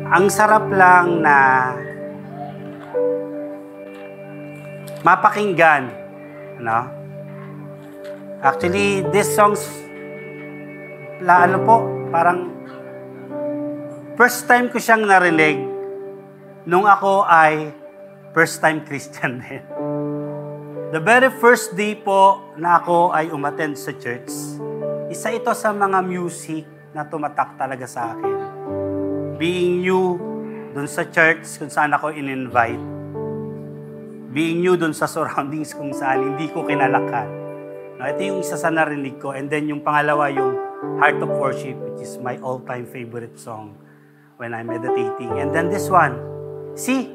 Ang sarap lang na mapakinggan, no? Actually, these songs, parang first time ko siyang narinig nung ako ay first time Christian din. The very first day po na ako ay umattend sa church, isa ito sa mga music na tumatak talaga sa akin. Being new dun sa church kung saan ako in-invite. Being new dun sa surroundings kung saan hindi ko kinalakan. No, ito yung isa sa narinig ko. And then yung pangalawa, yung Heart of Worship, which is my all-time favorite song when I'm meditating. And then this one, see,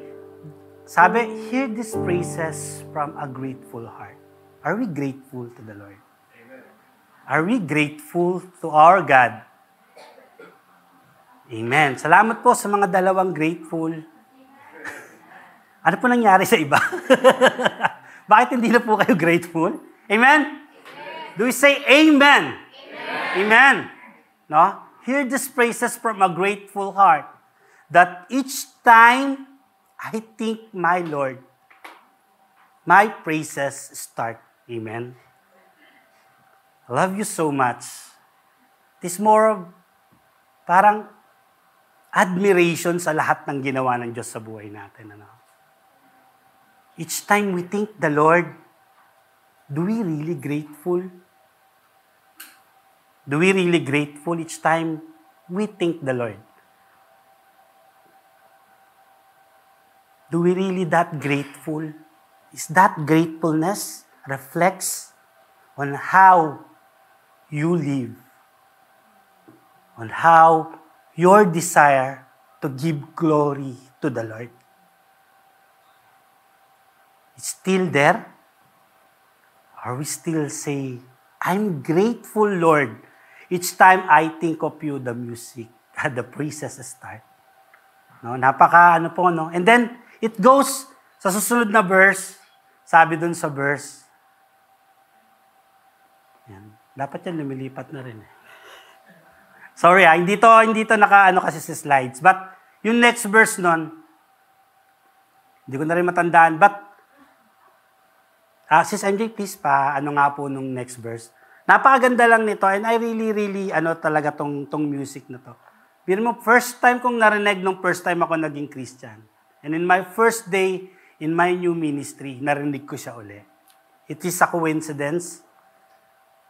sabi, hear these praises from a grateful heart. Are we grateful to the Lord? Amen. Are we grateful to our God? Amen. Salamat po sa mga dalawang grateful. Ano po nangyari sa iba? Bakit hindi na po kayo grateful? Amen? Do we say amen? Amen. No? Hear these praises from a grateful heart, that each time I think my Lord, my praises start. Amen. I love you so much. It is more of parang admiration sa lahat ng ginawa ng Diyos sa buhay natin. Ano? Each time we think the Lord, do we really grateful? Do we really grateful each time we think the Lord? Do we really that grateful? Is that gratefulness reflects on how you live, on how your desire to give glory to the Lord? It's still there? Or we still say, I'm grateful, Lord. Each time I think of you, the music, the praises start. No, napaka po, no? And then, it goes sa susunod na verse, sabi dun sa verse, yan. Dapat yan lumilipat na rin. Sorry hindi to naka kasi sa slides. But, yung next verse nun, hindi ko na rin matandaan. But, Sis MJ, please ano nga po nung next verse. Napakaganda lang nito and I really, talaga tong music na to. Pero mo, first time kong narinig nung first time ako naging Christian. And in my first day in my new ministry, narinig ko siya uli. It is a coincidence?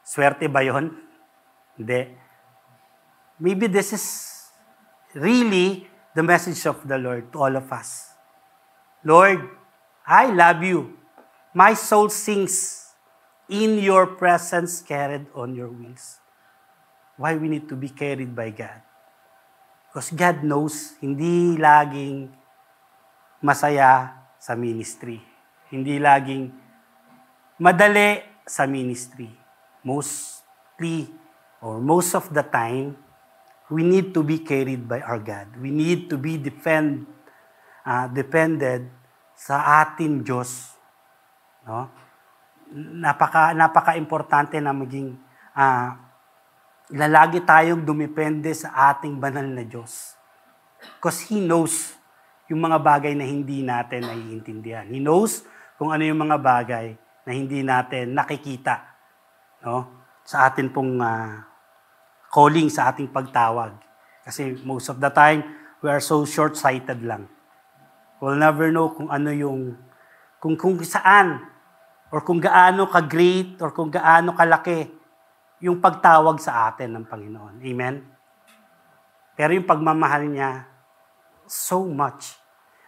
Swerte ba yun? Hindi. Maybe this is really the message of the Lord to all of us. Lord, I love you. My soul sings in your presence carried on your wings. Why we need to be carried by God? Because God knows, hindi laging masaya sa ministry. Hindi laging madali sa ministry. Mostly, or most of the time, we need to be carried by our God. We need to be depended sa ating Diyos. No? Napaka-importante na maging lalagi tayong dumepende sa ating banal na Diyos. Because He knows yung mga bagay na hindi natin naiintindihan. He knows kung ano yung mga bagay na hindi natin nakikita, no? Sa atin pong calling, sa ating pagtawag. Kasi most of the time, we are so short-sighted lang. We'll never know kung ano yung, kung saan, or kung gaano ka-great, or kung gaano kalaki yung pagtawag sa atin ng Panginoon. Amen? Pero yung pagmamahal niya, so much,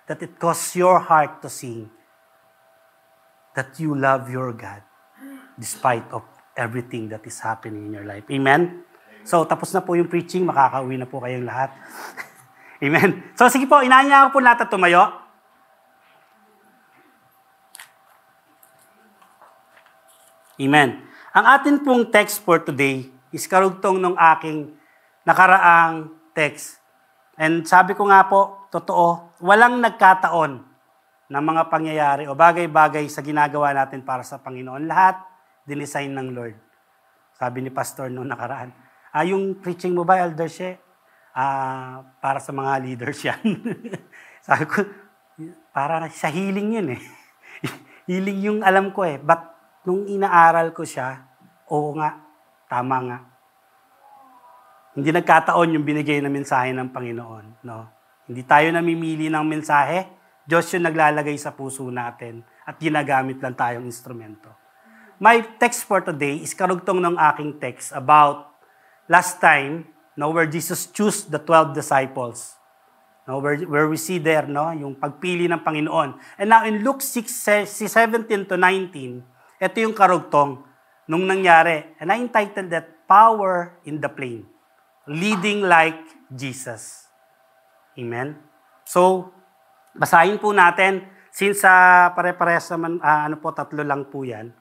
that it costs your heart to sing that you love your God despite of everything that is happening in your life. Amen? So, tapos na po yung preaching, makakauwi na po kayong lahat. Amen? So, sige po, inaanya ko po lahat at tumayo. Amen. Ang atin pong text for today is karugtong ng aking nakaraang text. And sabi ko nga po, totoo, walang nagkataon na mga pangyayari o bagay-bagay sa ginagawa natin para sa Panginoon. Lahat, dinesign ng Lord. Sabi ni Pastor noong nakaraan. Yung preaching mo ba, Elder She? para sa mga leaders yan. Sabi ko, para sa healing yun eh. Healing yung alam ko eh. But nung inaaral ko siya, oo nga, tama nga. Hindi nagkataon yung binigay na mensahe ng Panginoon. No? Hindi tayo namimili ng mensahe. Diyos yung naglalagay sa puso natin at ginagamit lang tayong instrumento. My text for today is karugtong ng aking text about last time, no, where Jesus chose the 12 disciples. No, where we see there, no, yung pagpili ng Panginoon. And now in Luke 6:17 to 19, ito yung karugtong nung nangyari. And I entitled that, Power in the Plain. Leading like Jesus. Amen? So, basahin po natin. Since pare-parehas naman, tatlo lang po yan.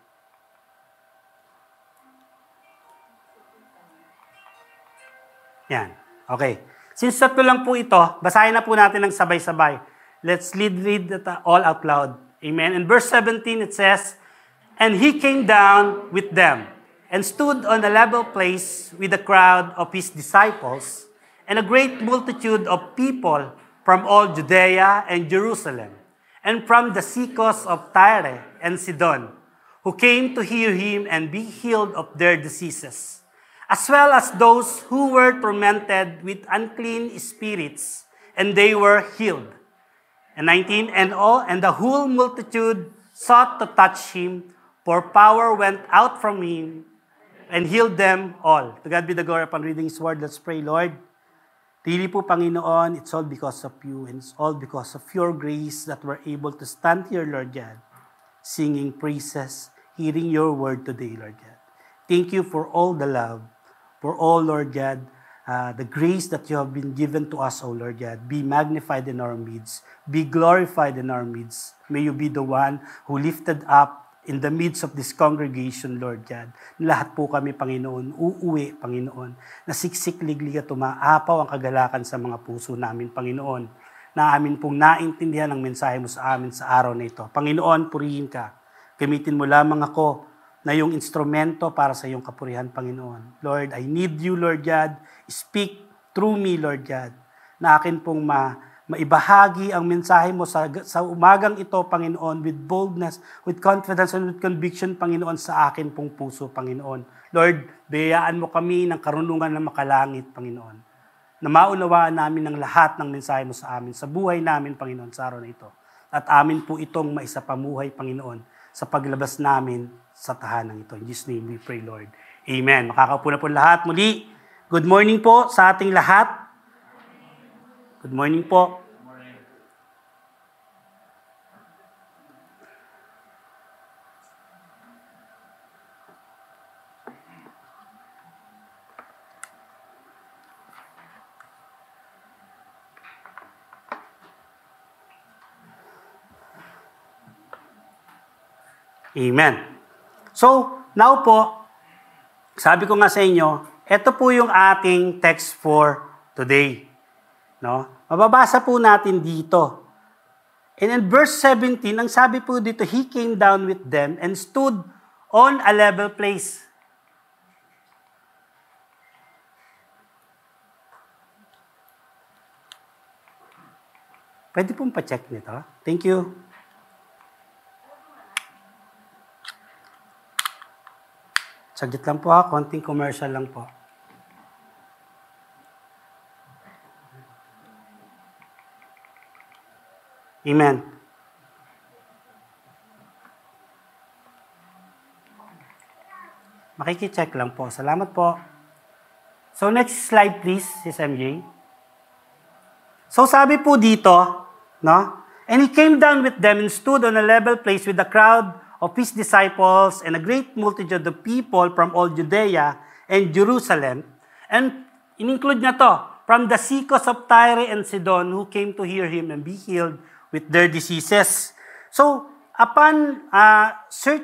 Yan. Okay. Since tatlo lang po ito, basahin na po natin ng sabay-sabay. Let's read it all out loud. Amen. In verse 17 it says, "And he came down with them, and stood on a level place with a crowd of his disciples, and a great multitude of people from all Judea and Jerusalem, and from the seacoast of Tyre and Sidon, who came to hear him and be healed of their diseases, as well as those who were tormented with unclean spirits, and they were healed." And 19, and the whole multitude sought to touch him, for power went out from him and healed them all. To God be the glory upon reading His word. Let's pray, Lord. Really po, Panginoon, it's all because of you, and it's all because of your grace that we're able to stand here, Lord God, singing praises, hearing your word today, Lord God. Thank you for all the love, for all, Lord God, the grace that you have been given to us, O Lord God. Be magnified in our midst. Be glorified in our midst. May you be the one who lifted up in the midst of this congregation, Lord God. Lahat po kami, Panginoon, uuwi, Panginoon, na siksik-liglig at umaapaw ang kagalakan sa mga puso namin, Panginoon, na amin pong naintindihan ang mensahe mo sa amin sa araw na ito. Panginoon, purihin ka. Gamitin mo lamang ako na yung instrumento para sa iyong kapurihan, Panginoon. Lord, I need you, Lord God. Speak through me, Lord God, na akin pong maibahagi ang mensahe mo sa umagang ito, Panginoon, with boldness, with confidence, and with conviction, Panginoon, sa akin pong puso, Panginoon. Lord, biyayaan mo kami ng karunungan na makalangit, Panginoon, na maunawaan namin ang lahat ng mensahe mo sa amin, sa buhay namin, Panginoon, sa araw na ito. At amin po itong maisapamuhay, Panginoon, sa paglabas namin sa tahanang ito. In Jesus' name we pray, Lord. Amen. Makakaupo na po lahat. Muli, good morning po sa ating lahat. Good morning po. Amen. So, now po, sabi ko nga sa inyo, ito po yung ating text for today. No? Mababasa po natin dito. And in verse 17, ang sabi po dito, he came down with them and stood on a level place. Pwede pong pa-check nito. Thank you. Saglit lang po konting commercial lang po. Amen. Makiki-check lang po. Salamat po. So next slide please, Sis MJ. So sabi po dito, no? And he came down with them and stood on a level place with the crowd of his disciples and a great multitude of people from all Judea and Jerusalem. And in-include niya to, from the seacoast of Tyre and Sidon, who came to hear him and be healed with their diseases. So, upon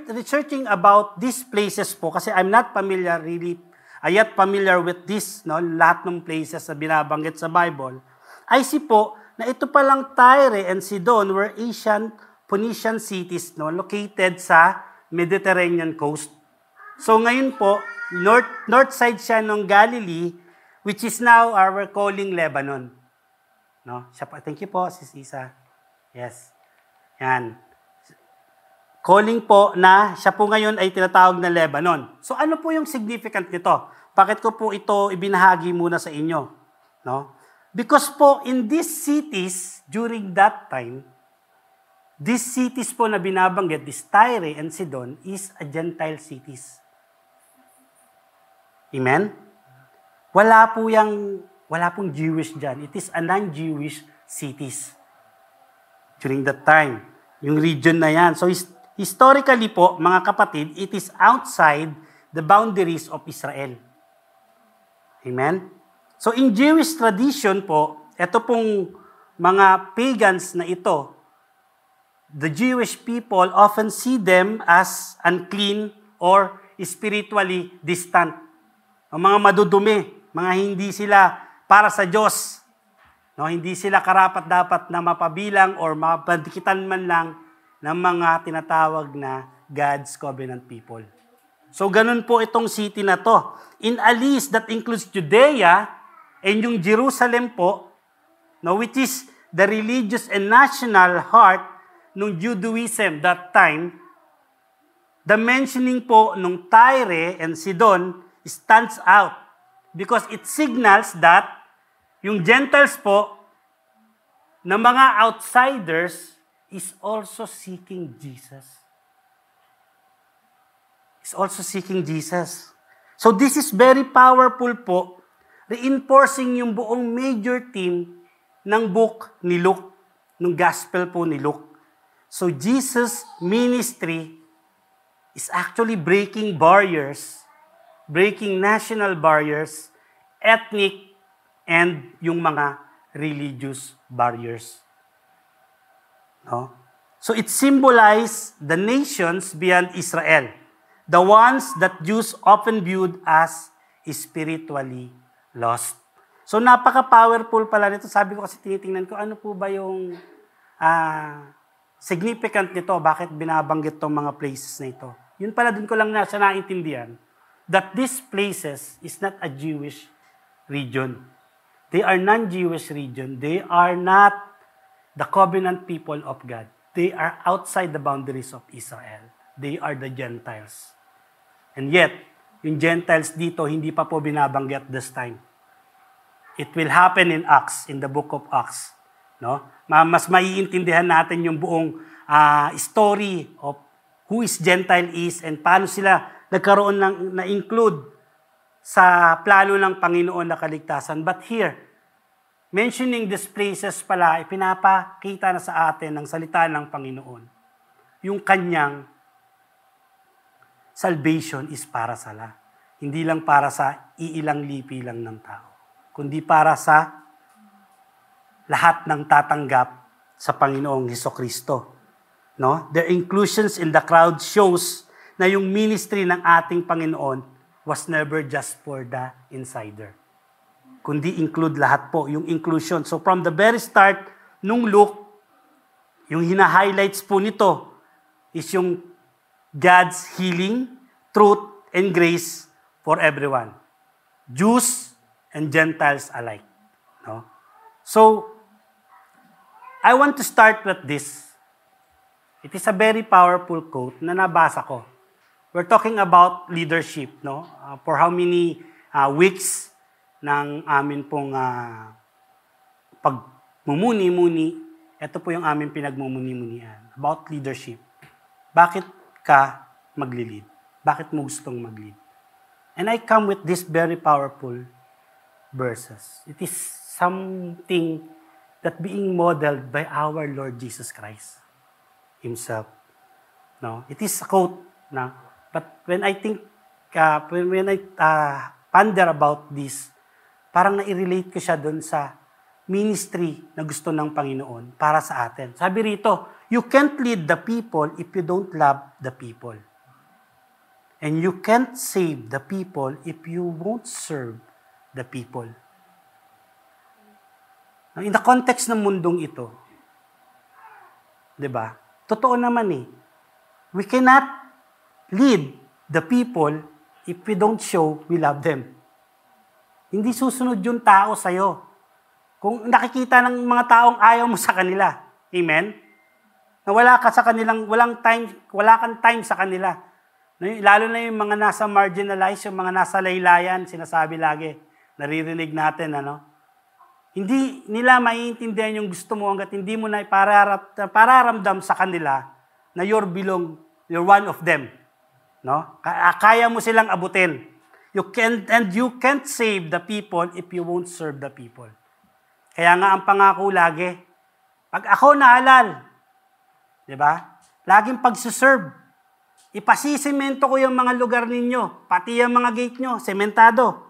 researching about these places po, kasi I'm not familiar really, yet familiar with this, no, lahat ng places na binabanggit sa Bible, I see po na ito palang Tyre and Sidon were Phoenician cities, no, located sa Mediterranean coast. So ngayon po, north side siya ng Galilee, which is now our calling Lebanon. No? Siya pa, thank you po, Sis Isa. Yes. Yan. Calling po na siya po ngayon ay tinatawag na Lebanon. So ano po yung significant nito? Bakit ko po ito ibinahagi muna sa inyo? No? Because po in these cities, during that time, these cities po na binabanggit, this Tyre and Sidon, is a Gentile cities. Amen? Wala pong Jewish dyan. It is a non-Jewish cities. During that time, yung region na yan. So historically po, mga kapatid, it is outside the boundaries of Israel. Amen? So in Jewish tradition po, ito pong mga pagans na ito, the Jewish people often see them as unclean or spiritually distant. O mga madudumi, mga hindi sila para sa Diyos. No, hindi sila karapat-dapat na mapabilang or mapadikitan man lang ng mga tinatawag na God's covenant people. So ganun po itong city na to. In a list that includes Judea and yung Jerusalem po, no, which is the religious and national heart ng Judaism that time, the mentioning po ng Tyre and Sidon stands out because it signals that yung Gentiles po na mga outsiders is also seeking Jesus. Is also seeking Jesus. So this is very powerful po, reinforcing yung buong major theme ng book ni Luke, ng gospel po ni Luke. So Jesus' ministry is actually breaking barriers, breaking national barriers, ethnic, and yung mga religious barriers. No? So it symbolizes the nations beyond Israel, the ones that Jews often viewed as spiritually lost. So napaka-powerful pala nito. Sabi ko kasi tinitingnan ko, ano po ba yung significant nito? Bakit binabanggit tong mga places na ito? Yun pala, dun ko lang siya naintindihan that these places is not a Jewish region. They are non-Jewish region. They are not the covenant people of God. They are outside the boundaries of Israel. They are the Gentiles. And yet, yung Gentiles dito, hindi pa po binabanggit this time. It will happen in Acts, in the book of Acts. No? Mas maiintindihan natin yung buong story of who is Gentile is and paano sila nagkaroon na-include sa plano ng Panginoon na kaligtasan. But here, mentioning these places pala, ipinapakita na sa atin ng salita ng Panginoon. Yung kanyang salvation is para sa lahat. Hindi lang para sa iilang lipi lang ng tao, kundi para sa lahat ng tatanggap sa Panginoong Hesukristo. No? Their inclusions in the crowd shows na yung ministry ng ating Panginoon was never just for the insider. Kundi include lahat po, yung inclusion. So from the very start, nung Luke, yung hina-highlights po nito is yung God's healing, truth, and grace for everyone. Jews and Gentiles alike. No? So, I want to start with this. It is a very powerful quote na nabasa ko. We're talking about leadership, no? For how many weeks ng amin pong pagmumuni-muni, ito po yung amin pinagmumuni-munian about leadership. Bakit ka magli-lead? Bakit mo gustong mag-lead? And I come with this very powerful verses. It is something that being modeled by our Lord Jesus Christ Himself. No, it is a quote. No? But when I think, when I ponder about this, parang na-relate ko siya doon sa ministry na gusto ng Panginoon para sa atin. Sabi rito, you can't lead the people if you don't love the people. And you can't save the people if you won't serve the people. In the context ng mundong ito, di ba? Totoo naman eh. We cannot lead the people if we don't show we love them. Hindi susunod yung tao sa'yo. Kung nakikita ng mga taong ayaw mo sa kanila. Amen? Na wala ka sa kanilang, wala kang time sa kanila. Lalo na yung mga nasa marginalized, yung mga nasa laylayan, sinasabi lagi, naririnig natin, Hindi nila maiintindihan yung gusto mo hanggat hindi mo na pararamdam sa kanila na you're one of them. No? Kaya mo silang abutin. You can't save the people if you won't serve the people. Kaya nga ang pangako lagi, pag ako nahalal, di ba? Laging pagsuserve. Ipasisemento ko yung mga lugar ninyo, pati yung mga gate nyo, sementado.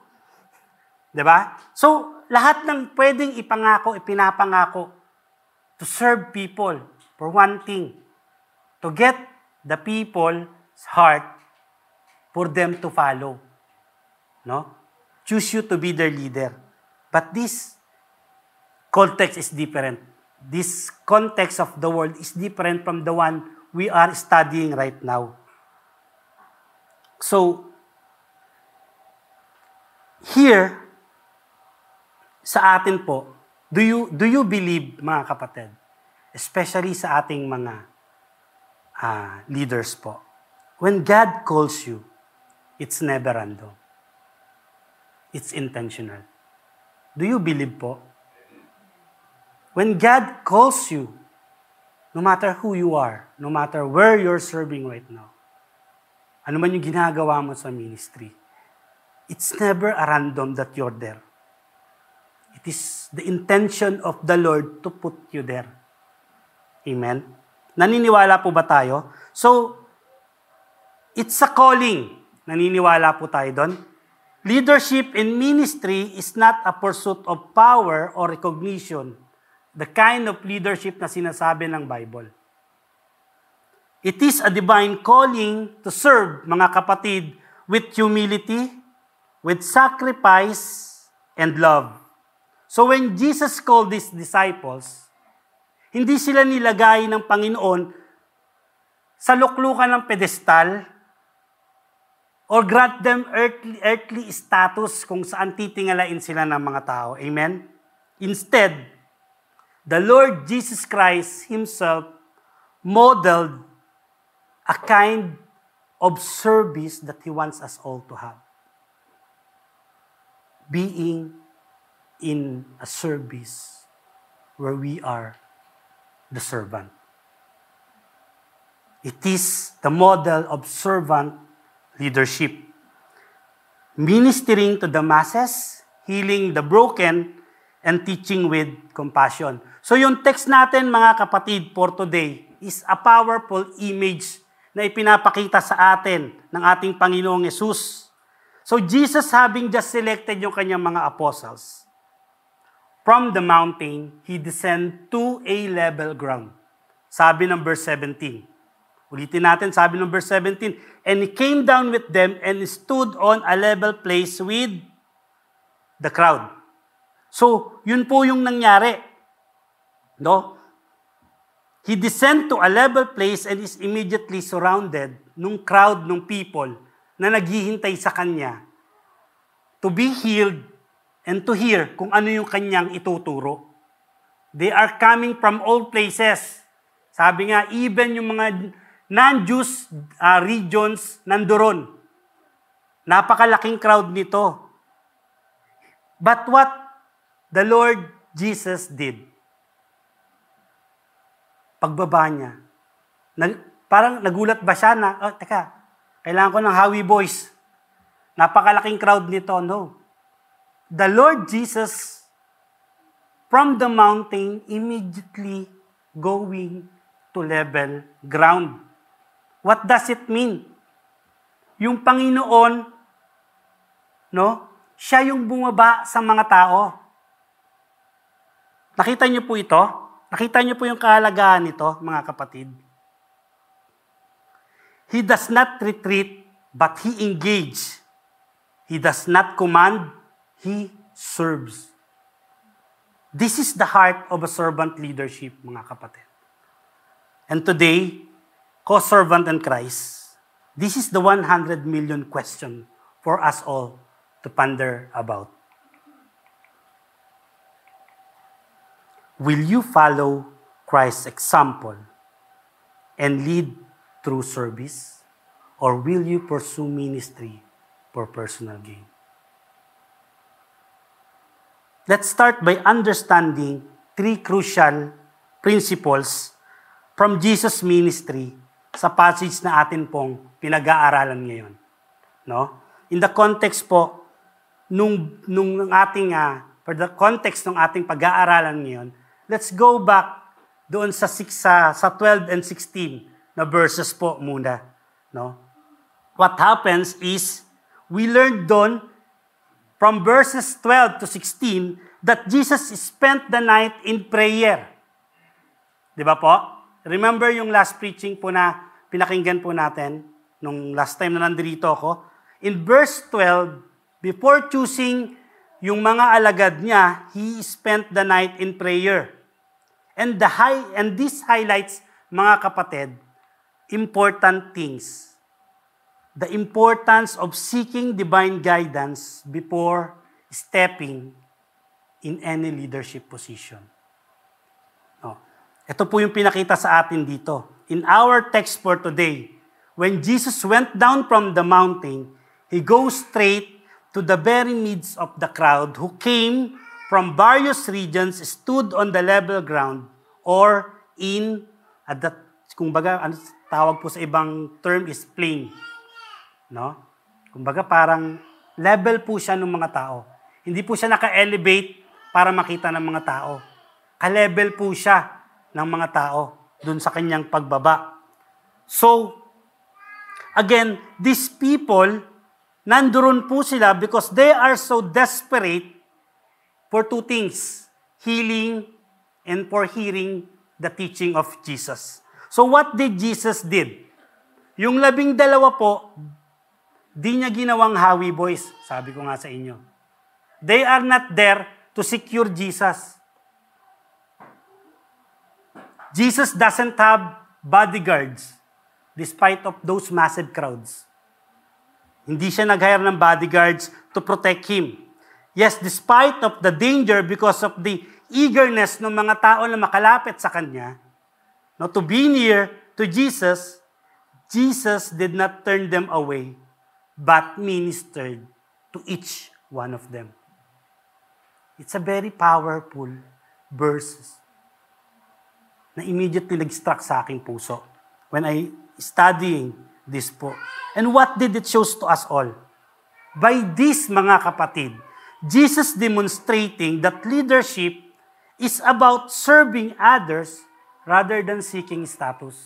Di ba? So, lahat ng pwedeng ipinapangako to serve people for one thing, to get the people's heart for them to follow. No? Choose you to be their leader. But this context is different. This context of the world is different from the one we are studying right now. So, here, sa atin po, do you believe, mga kapatid, especially sa ating mga leaders po, when God calls you, it's never random. It's intentional. Do you believe po? When God calls you, no matter who you are, no matter where you're serving right now, ano man yung ginagawa mo sa ministry, it's never a random that you're there. It is the intention of the Lord to put you there. Amen? Naniniwala po ba tayo? So, it's a calling. Naniniwala po tayo doon? Leadership in ministry is not a pursuit of power or recognition, the kind of leadership na sinasabi ng Bible. It is a divine calling to serve, mga kapatid, with humility, with sacrifice, and love. So when Jesus called these disciples, hindi sila nilagay ng Panginoon sa luklukan ng pedestal or grant them earthly status kung saan titingalain sila ng mga tao. Amen? Instead, the Lord Jesus Christ Himself modeled a kind of service that He wants us all to have. Being in a service where we are the servant. It is the model of servant leadership. Ministering to the masses, healing the broken, and teaching with compassion. So yung text natin, mga kapatid, for today is a powerful image na ipinapakita sa atin ng ating Panginoong Yesus. So Jesus, having just selected yung kanyang mga apostles, from the mountain, He descended to a level ground. Sabi ng verse 17. Ulitin natin, sabi ng verse 17, and He came down with them and stood on a level place with the crowd. So, yun po yung nangyari. No? He descended to a level place and is immediately surrounded nung crowd, nung people na naghihintay sa Kanya to be healed and to hear kung ano yung Kanyang ituturo. They are coming from all places. Sabi nga, even yung mga non-Jews regions nandoon. Napakalaking crowd nito. But what the Lord Jesus did, pagbaba niya, parang nagulat ba siya na, teka, kailangan ko ng Howie Boys. Napakalaking crowd nito. No. The Lord Jesus, from the mountain, immediately going to level ground. What does it mean? Yung Panginoon, no, siya yung bumaba sa mga tao. Nakita niyo po ito? Nakita niyo po yung kahalagahan nito, mga kapatid? He does not retreat, but He engage. He does not command, He serves. This is the heart of a servant leadership, mga kapatid. And today, co-servant in Christ, this is the 100 million question for us all to ponder about. Will you follow Christ's example and lead through service? Or will you pursue ministry for personal gain? Let's start by understanding 3 crucial principles from Jesus' ministry sa passage na atin pong pinag-aaralan ngayon. No? In the context po, for the context ng ating pag-aaralan ngayon, let's go back doon sa 12 and 16 na verses po muna. No? What happens is, we learned doon from verses 12 to 16 that Jesus spent the night in prayer. Di ba po? Remember yung last preaching po na pinakinggan po natin nung last time na nandito ako? In verse 12, before choosing yung mga alagad niya, he spent the night in prayer. And this highlights, mga kapatid, important things. The importance of seeking divine guidance before stepping in any leadership position. No. Ito po yung pinakita sa atin dito. In our text for today, when Jesus went down from the mountain, he goes straight to the very midst of the crowd who came from various regions, stood on the level ground, or kumbaga, ano tawag po sa ibang term is plain. No? Kumbaga parang level po siya ng mga tao. Hindi po siya naka-elevate para makita ng mga tao. Ka-level po siya ng mga tao dun sa kanyang pagbaba. So, again, these people, nandoon po sila because they are so desperate for 2 things, healing and for hearing the teaching of Jesus. So what did Jesus did? Yung 12 po, di niya ginawang Howie Boys, sabi ko nga sa inyo. They are not there to secure Jesus. Jesus doesn't have bodyguards despite of those massive crowds. Hindi siya nag-hire ng bodyguards to protect him. Yes, despite of the danger because of the eagerness ng mga tao na makalapit sa kanya, no, to be near to Jesus, Jesus did not turn them away, but ministered to each one of them. It's a very powerful verse na immediately nag-struck sa aking puso when I studying this po. And what did it show to us all? By this, mga kapatid, Jesus demonstrating that leadership is about serving others rather than seeking status.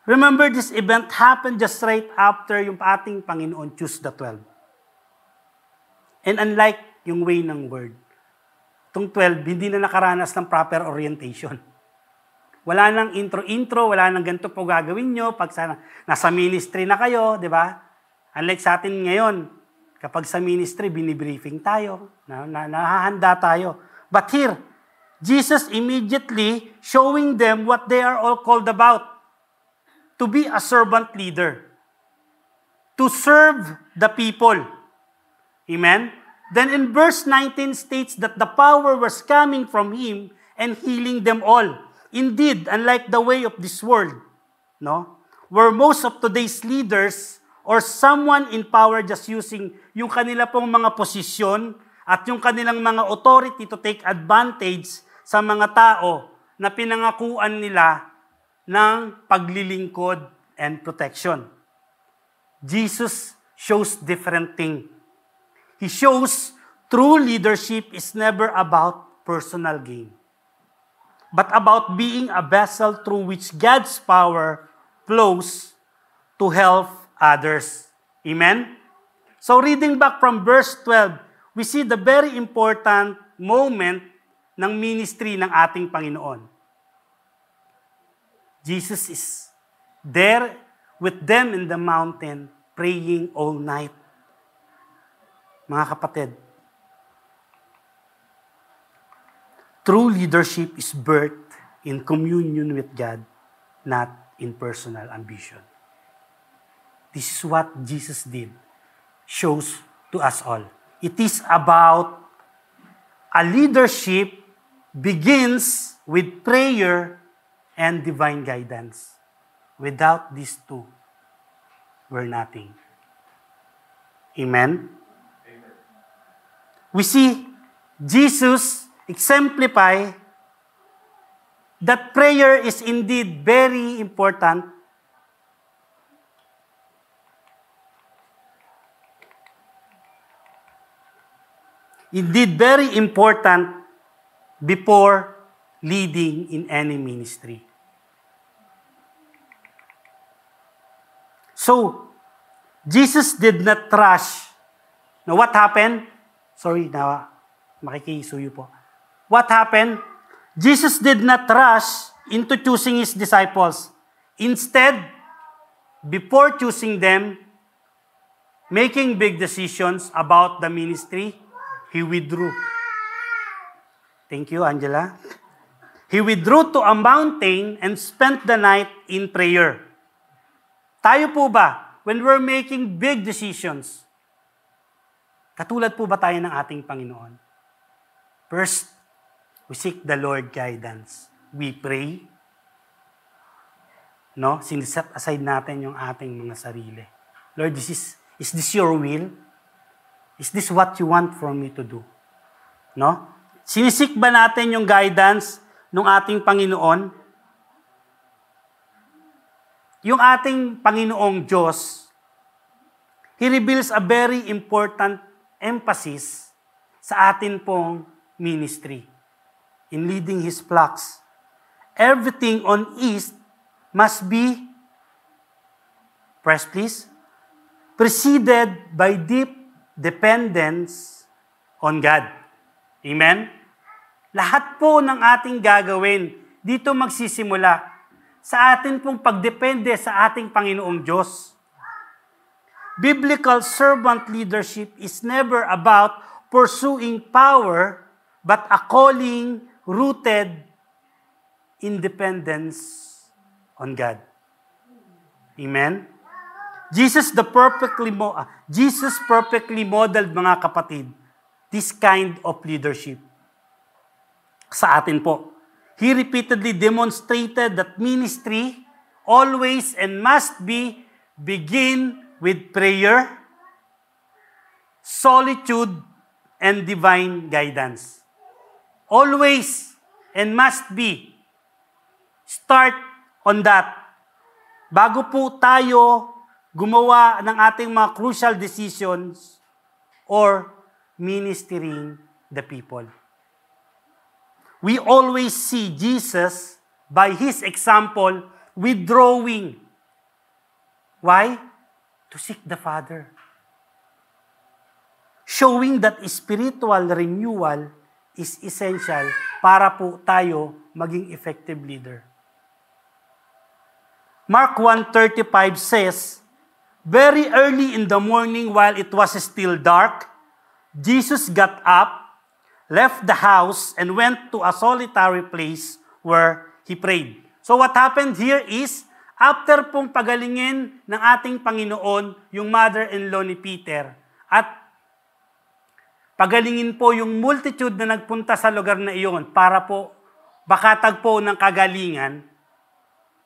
Remember, this event happened just right after yung ating Panginoon choose the 12. And unlike yung way ng word, itong 12, hindi na nakaranas ng proper orientation. Wala nang intro-intro, wala nang ganito po gagawin nyo pag nasa ministry na kayo, di ba? Unlike sa atin ngayon, kapag sa ministry, binibriefing tayo, nahahanda tayo. But here, Jesus immediately showing them what they are all called about. To be a servant leader. To serve the people. Amen? Then in verse 19 states that the power was coming from Him and healing them all. Indeed, unlike the way of this world, no, where most of today's leaders or someone in power just using yung kanila pong mga posisyon at yung kanilang mga authority to take advantage sa mga tao na pinangakuan nila ng paglilingkod and protection. Jesus shows different thing. He shows true leadership is never about personal gain, but about being a vessel through which God's power flows to help others. Amen? So reading back from verse 12, we see the very important moment ng ministry ng ating Panginoon. Jesus is there with them in the mountain, praying all night. Mga kapatid, true leadership is birthed in communion with God, not in personal ambition. This is what Jesus did, shows to us all. It is about a leadership begins with prayer and divine guidance. Without these two, we're nothing. Amen? We see Jesus exemplify that prayer is indeed very important. Indeed, very important before leading in any ministry. So, Jesus did not rush. Now, what happened? Sorry, makikisuyo po. What happened? Jesus did not rush into choosing His disciples. Instead, before choosing them, making big decisions about the ministry, He withdrew. Thank you, Angela. He withdrew to a mountain and spent the night in prayer. Tayo po ba, when we're making big decisions, katulad po ba tayo ng ating Panginoon? First, we seek the Lord guidance. We pray. No? Siniset aside natin yung ating mga sarili. Lord, is this your will? Is this what you want for me to do? No? Sinisik ba natin yung guidance ng ating Panginoon? Yung ating Panginoong Diyos, He reveals a very important emphasis sa atin pong ministry in leading His flocks. Everything on earth must be, press please, preceded by deep dependence on God. Amen? Lahat po ng ating gagawin dito magsisimula sa atin pong pagdepende sa ating Panginoong Diyos. Biblical servant leadership is never about pursuing power, but a calling rooted in dependence on God. Amen? Jesus perfectly modeled, mga kapatid, this kind of leadership sa atin po. He repeatedly demonstrated that ministry always and must begin with prayer, solitude, and divine guidance. Always and must be. Start on that. Bago po tayo gumawa ng ating mga crucial decisions or ministering the people. We always see Jesus, by His example, withdrawing. Why? To seek the Father. Showing that spiritual renewal is essential para po tayo maging effective leader. Mark 1:35 says, very early in the morning while it was still dark, Jesus got up, left the house, and went to a solitary place where He prayed. So what happened here is, after pong pagalingin ng ating Panginoon, yung mother-in-law ni Peter, at pagalingin po yung multitude na nagpunta sa lugar na iyon para po bakatag po ng kagalingan,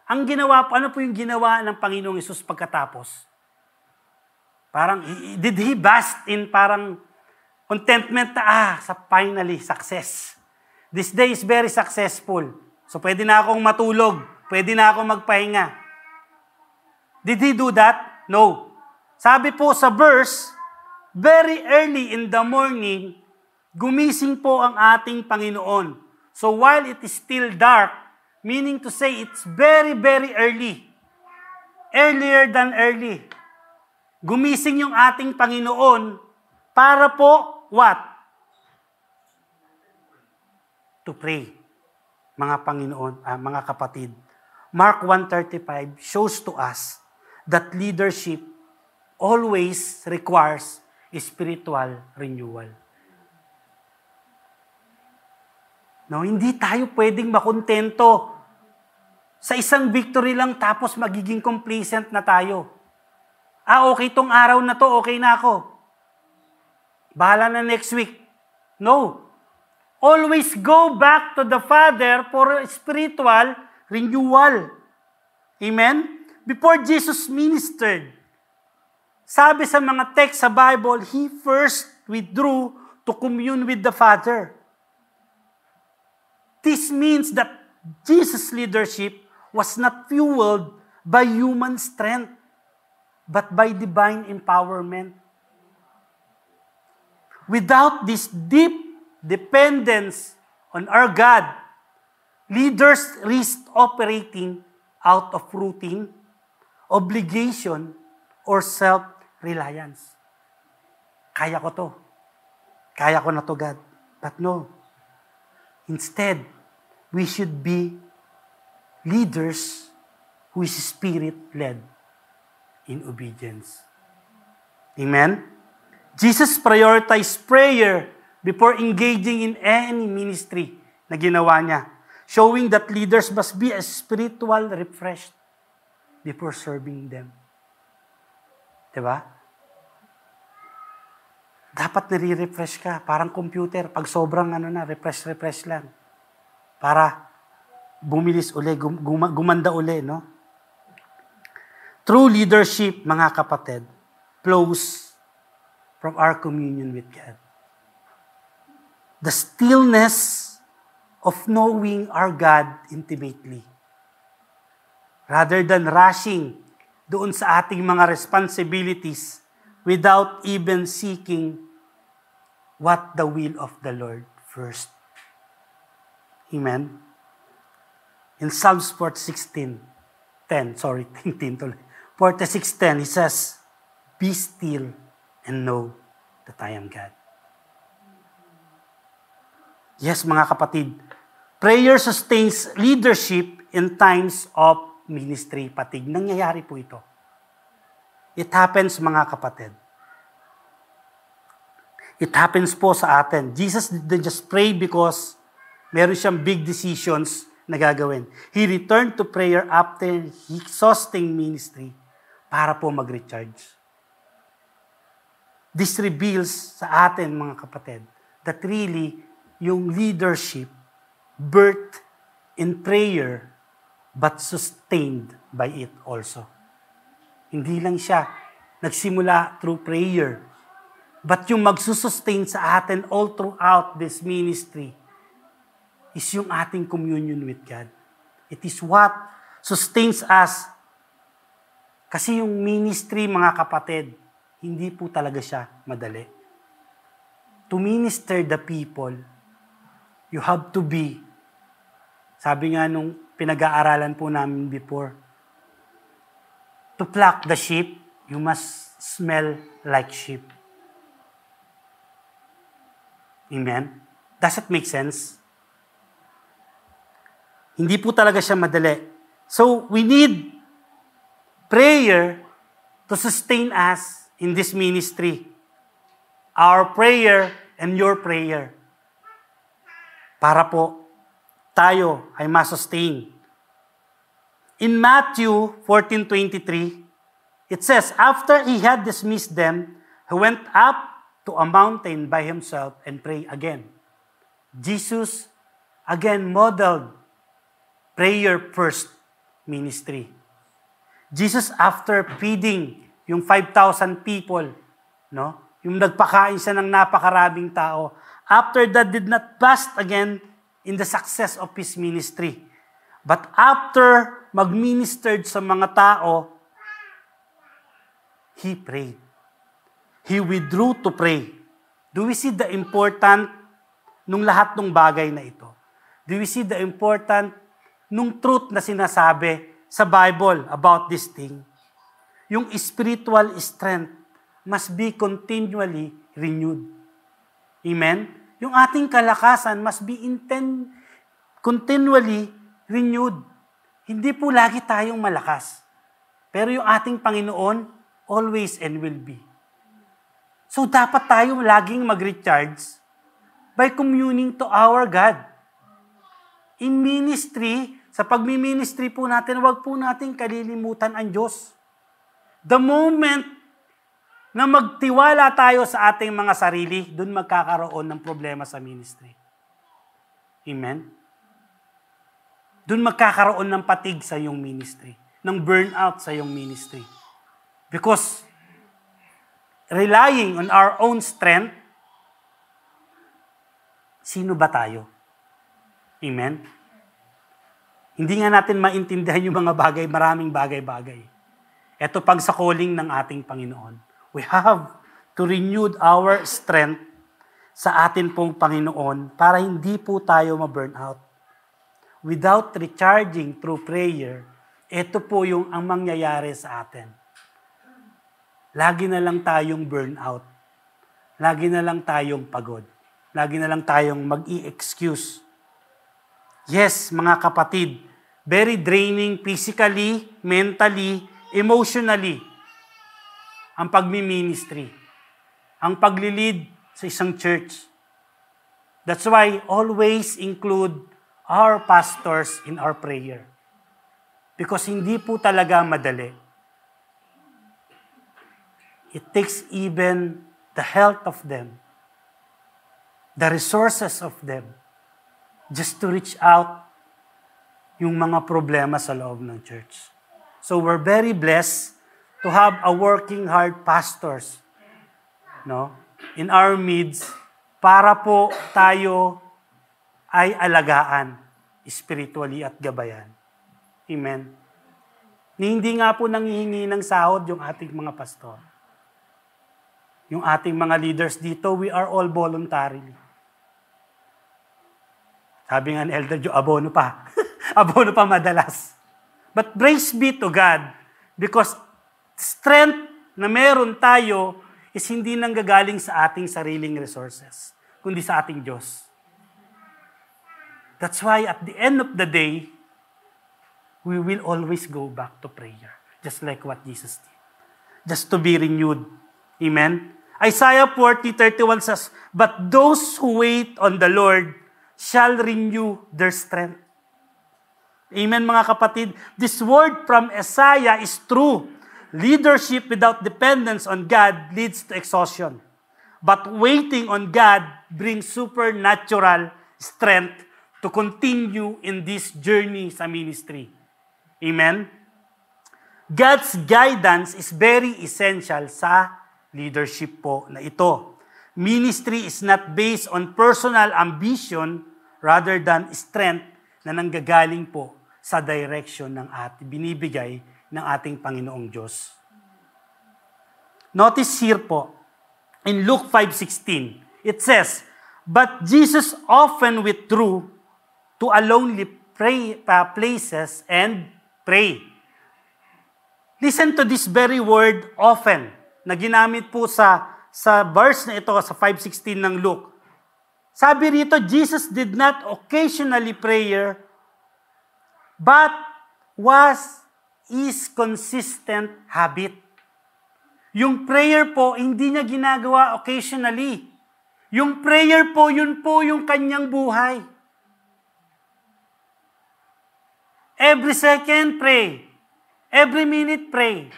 ang ginawa po, ano po yung ginawa ng Panginoong Hesus pagkatapos? Parang, did He bask in parang contentment na, sa finally, success. This day is very successful. So, pwede na akong matulog. Pwede na akong magpahinga. Did He do that? No. Sabi po sa verse, very early in the morning, gumising po ang ating Panginoon. So, while it is still dark, meaning to say it's very, very early. Earlier than early. Gumising yung ating Panginoon para po, what? To pray. Mga Panginoon, mga kapatid. Mark 1:35 shows to us that leadership always requires spiritual renewal. No, hindi tayo pwedeng makontento sa isang victory lang tapos magiging complacent na tayo. Okay, tong araw na to, okay na ako. Bahala na next week. No. always go back to the Father for spiritual renewal. Amen? Before Jesus ministered, sabi sa mga text sa Bible, He first withdrew to commune with the Father. This means that Jesus' leadership was not fueled by human strength, but by divine empowerment. Without this deep dependence on our God, leaders risk operating out of routine, obligation, or self-reliance. Kaya ko to. Kaya ko na to, God. But no. Instead, we should be leaders who is spirit-led in obedience. Amen? Jesus prioritized prayer before engaging in any ministry na ginawa niya, showing that leaders must be spiritual refreshed before serving them. Diba? Dapat nire-refresh ka, parang computer, pag sobrang refresh lang. Para bumilis uli, gumanda uli, no? True leadership, mga kapatid, flows from our communion with God. The stillness of knowing our God intimately. Rather than rushing doon sa ating mga responsibilities without even seeking what the will of the Lord first. Amen? In Psalms 46:10, he says, "Be still and know that I am God." Yes, mga kapatid, prayer sustains leadership in times of ministry fatigue. Nangyayari po ito. It happens, mga kapatid. It happens po sa atin. Jesus didn't just pray because meron siyang big decisions na gagawin. He returned to prayer after exhausting ministry para po mag-recharge. This reveals sa atin, mga kapatid, that really yung leadership birthed in prayer but sustained by it also. Hindi lang siya nagsimula through prayer, but yung magsusustain sa atin all throughout this ministry is yung ating communion with God. It is what sustains us. Kasi yung ministry, mga kapatid, hindi po talaga siya madali. To minister the people, you have to be, sabi nga nung pinag-aaralan po namin before, to pluck the sheep, you must smell like sheep. Amen? Does it make sense? Hindi po talaga siya madali. So, we need prayer to sustain us in this ministry. Our prayer and your prayer. Para po tayo ay masustain. In Matthew 14:23, it says, after he had dismissed them, he went up to a mountain by himself and prayed again. Jesus again modeled prayer first ministry. Jesus, after feeding yung 5,000 people, no? Yung nagpakain siya ng napakaraming tao, after that did not fast again in the success of his ministry. But after mag-ministered sa mga tao, he prayed. He withdrew to pray. Do we see the important nung lahat ng bagay na ito? Do we see the important nung truth na sinasabi sa Bible about this thing? Yung spiritual strength must be continually renewed. Amen? Yung ating kalakasan must be continually renewed. Hindi po lagi tayong malakas. Pero yung ating Panginoon, always and will be. So dapat tayo laging mag-recharge by communing to our God. In ministry, sa pagmi-ministry po natin, huwag po natin kalilimutan ang Diyos. The moment na magtiwala tayo sa ating mga sarili, dun magkakaroon ng problema sa ministry. Amen? Doon magkakaroon ng patig sa iyong ministry, ng burnout sa iyong ministry. Because relying on our own strength, sino ba tayo? Amen? Hindi nga natin maintindihan yung mga bagay, maraming bagay-bagay. Ito pag sa calling ng ating Panginoon. We have to renew our strength sa atin pong Panginoon para hindi po tayo ma-burn out. Without recharging through prayer, ito po yung ang mangyayari sa atin. Lagi na lang tayong burn out. Lagi na lang tayong pagod. Lagi na lang tayong mag-i-excuse. Yes, mga kapatid, very draining physically, mentally, emotionally ang pagmi-ministry, ang paglilid sa isang church. That's why always include our pastors in our prayer. Because hindi po talaga madali. It takes even the health of them, the resources of them, just to reach out yung mga problema sa loob ng church. So we're very blessed to have a working hard pastors, no, in our midst para po tayo ay alagaan spiritually at gabayan. Amen. Hindi nga po nanghihingi ng sahod yung ating mga pastor. Yung ating mga leaders dito, we are all voluntarily. Sabi nga ni Elder Joe, abono pa. Abono pa madalas. But praise be to God, because strength na meron tayo is hindi nanggagaling sa ating sariling resources, kundi sa ating Diyos. That's why at the end of the day, we will always go back to prayer, just like what Jesus did. Just to be renewed. Amen? Isaiah 40:31 says, "But those who wait on the Lord shall renew their strength." Amen, mga kapatid. This word from Isaiah is true. Leadership without dependence on God leads to exhaustion. But waiting on God brings supernatural strength to continue in this journey sa ministry. Amen? God's guidance is very essential sa leadership po na ito. Ministry is not based on personal ambition rather than strength na nanggagaling po sa direction ng binibigay ng ating Panginoong Diyos. Notice here po, in Luke 5:16, it says, "But Jesus often withdrew to a lonely places and pray." Listen to this very word, often, na ginamit po sa verse na ito, sa 5:16 ng Luke. Sabi rito, Jesus did not occasionally pray, but was his consistent habit. Yung prayer po, hindi niya ginagawa occasionally. Yung prayer po, yun po yung kanyang buhay. Every second, pray. Every minute, pray.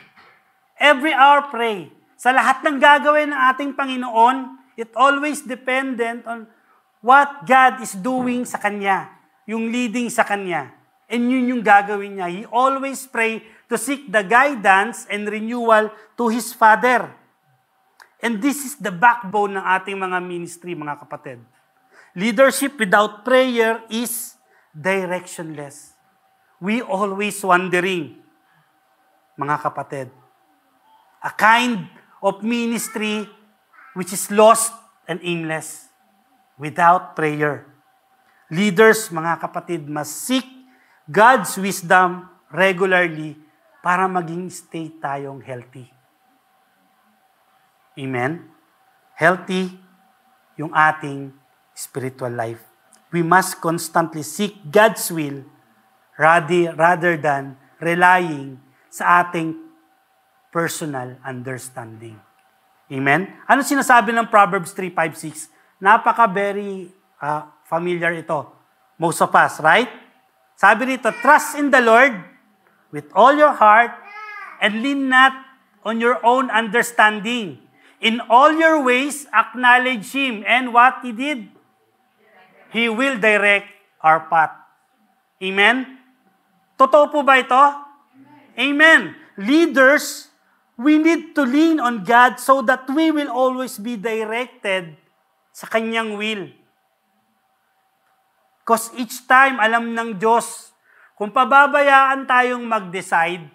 Every hour, pray. Sa lahat ng gagawin ng ating Panginoon, it always dependent on what God is doing sa Kanya. Yung leading sa Kanya. And yun yung gagawin niya. He always pray to seek the guidance and renewal to His Father. And this is the backbone ng ating mga ministry, mga kapatid. Leadership without prayer is directionless. We always wandering, mga kapatid. A kind of ministry which is lost and aimless without prayer. Leaders, mga kapatid, must seek God's wisdom regularly para maging stay tayong healthy. Amen? Healthy yung ating spiritual life. We must constantly seek God's will rather than relying sa ating personal understanding. Amen? Ano sinasabi ng Proverbs 3:5-6? Very familiar ito. Most of us, right? Sabi rito, "Trust in the Lord with all your heart and lean not on your own understanding. In all your ways, acknowledge Him." And what He did? He will direct our path. Amen? Totoo po ba ito? Amen. Leaders, we need to lean on God so that we will always be directed sa Kanyang will. Because each time, alam ng Diyos, kung pababayaan tayong mag-decide,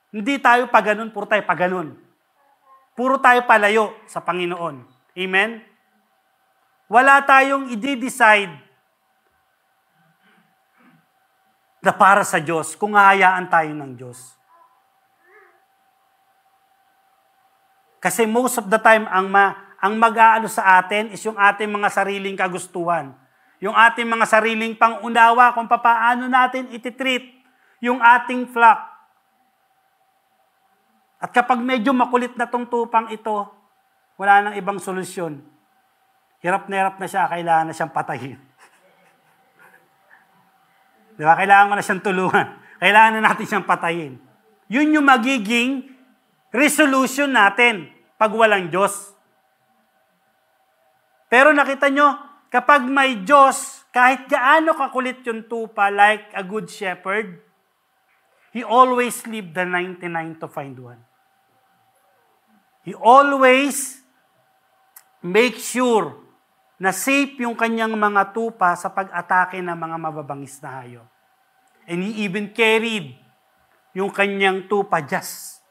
hindi tayo pa ganun, puro tayo pa ganun. Puro tayo palayo sa Panginoon. Amen? Wala tayong i-decide na para sa Diyos kung hahayaan tayo ng Diyos. Kasi most of the time, ang mag-aano sa atin is yung ating mga sariling kagustuhan. Yung ating mga sariling pangunawa kung paano natin ititreat yung ating flock. At kapag medyo makulit na tong tupang ito, wala nang ibang solusyon. Hirap na siya, kailangan na siyang patayin. Di ba? Kailangan ko na siyang tulungan. Kailangan na natin siyang patayin. Yun yung magiging resolution natin pag walang Diyos. Pero nakita nyo, kapag may Diyos, kahit gaano kakulit yung tupa like a good shepherd, He always leave the 99 to find one. He always make sure na safe yung kanyang mga tupa sa pag-atake ng mga mababangis na hayop. And He even carried yung kanyang tupa just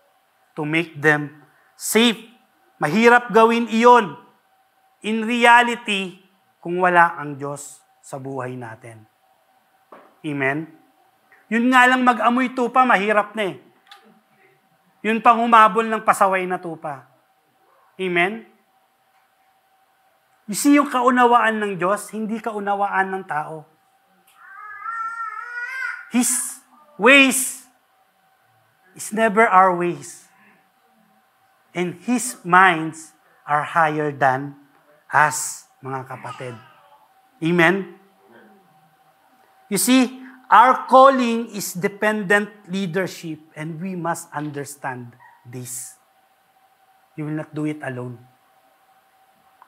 to make them safe. Mahirap gawin iyon in reality kung wala ang Diyos sa buhay natin. Amen? Yun nga lang mag-amoy tupa, mahirap na eh. Yun pang humabol ng pasaway na tupa. Amen? You see, yung kaunawaan ng Diyos, hindi kaunawaan ng tao. His ways is never our ways. And His minds are higher than us, mga kapatid. Amen? You see, our calling is dependent leadership and we must understand this. You will not do it alone.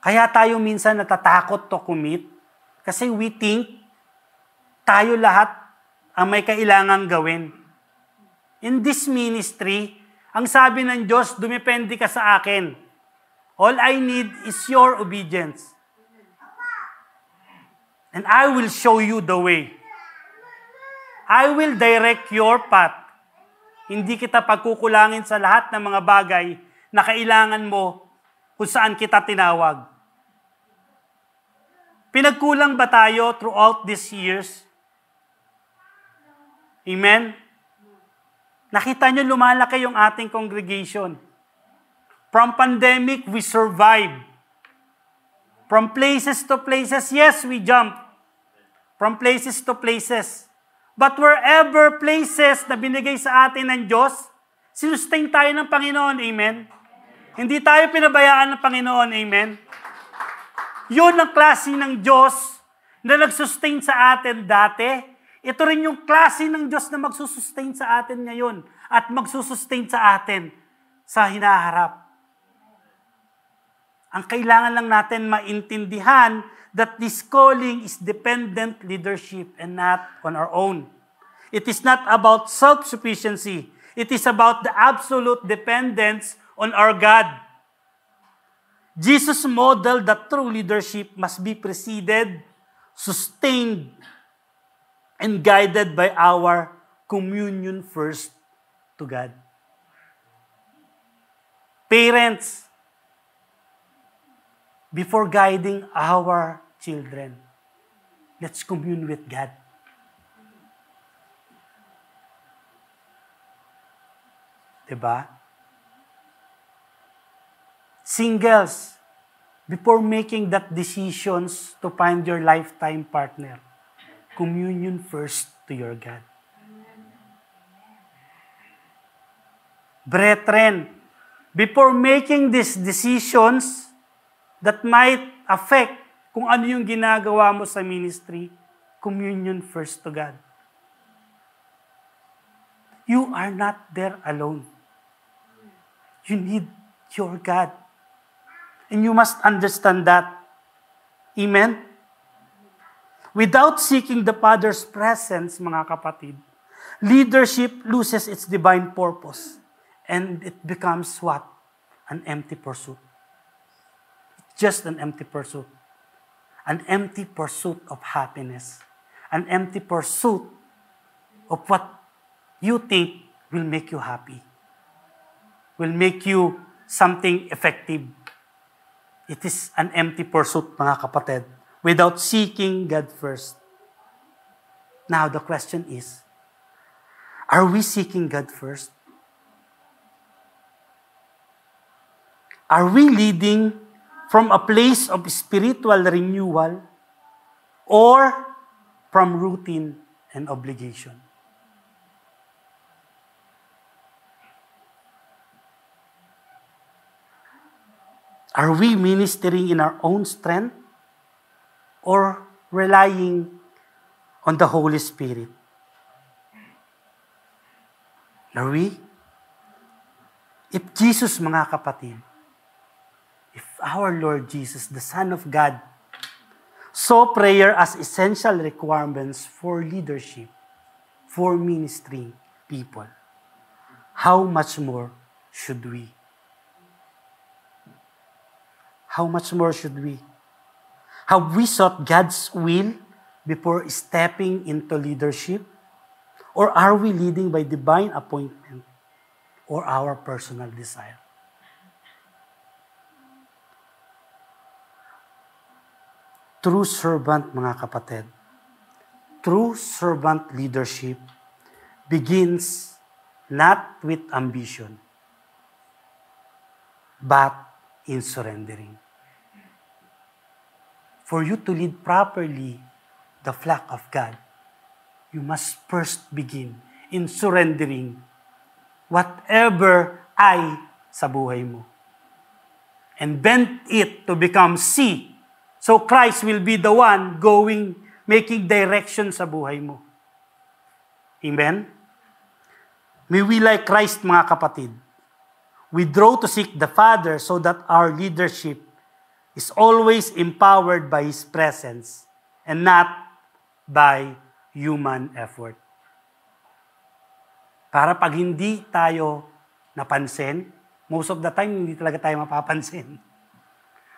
Kaya tayo minsan natatakot to commit kasi we think tayo lahat ang may kailangang gawin. In this ministry, ang sabi ng Diyos, dumepende ka sa akin. All I need is your obedience. And I will show you the way. I will direct your path. Hindi kita pagkukulangin sa lahat ng mga bagay na kailangan mo kung saan kita tinawag. Pinagkulang ba tayo throughout these years? Amen? Nakita nyo, lumalaki yung ating congregation. From pandemic, we survived. From places to places, yes, we jump. From places to places. But wherever places na binigay sa atin ng Diyos, sinustain tayo ng Panginoon, amen? Hindi tayo pinabayaan ng Panginoon, amen? Yun ang klase ng Diyos na nagsustain sa atin dati. Ito rin yung klase ng Diyos na magsusustain sa atin ngayon at magsusustain sa atin sa hinaharap. Ang kailangan lang natin maintindihan that this calling is dependent leadership and not on our own. It is not about self-sufficiency. It is about the absolute dependence on our God. Jesus modeled that true leadership must be preceded, sustained, and guided by our communion first to God. Parents, before guiding our children, let's commune with God. Diba? Singles, before making that decisions to find your lifetime partner, communion first to your God. Brethren, before making these decisions that might affect kung ano yung ginagawa mo sa ministry, communion first to God. You are not there alone. You need your God. And you must understand that. Amen? Without seeking the Father's presence, mga kapatid, leadership loses its divine purpose. And it becomes what? An empty pursuit. Just an empty pursuit. An empty pursuit of happiness. An empty pursuit of what you think will make you happy. Will make you something effective. It is an empty pursuit, mga kapatid, without seeking God first. Now, the question is, are we seeking God first? Are we leading from a place of spiritual renewal or from routine and obligation? Are we ministering in our own strength or relying on the Holy Spirit? Are we? If Jesus, mga kapatid, if our Lord Jesus, the Son of God, saw prayer as essential requirements for leadership, for ministering people, how much more should we? How much more should we? Have we sought God's will before stepping into leadership? Or are we leading by divine appointment or our personal desire? True servant, mga kapatid, true servant leadership begins not with ambition, but in surrendering. For you to lead properly the flock of God, you must first begin in surrendering whatever I sa buhay mo. And bend it to become C. So Christ will be the one making direction sa buhay mo. Amen? May we like Christ, mga kapatid. We draw to seek the Father so that our leadership is always empowered by His presence and not by human effort. Para pag hindi tayo napansin, most of the time, hindi talaga tayo mapapansin.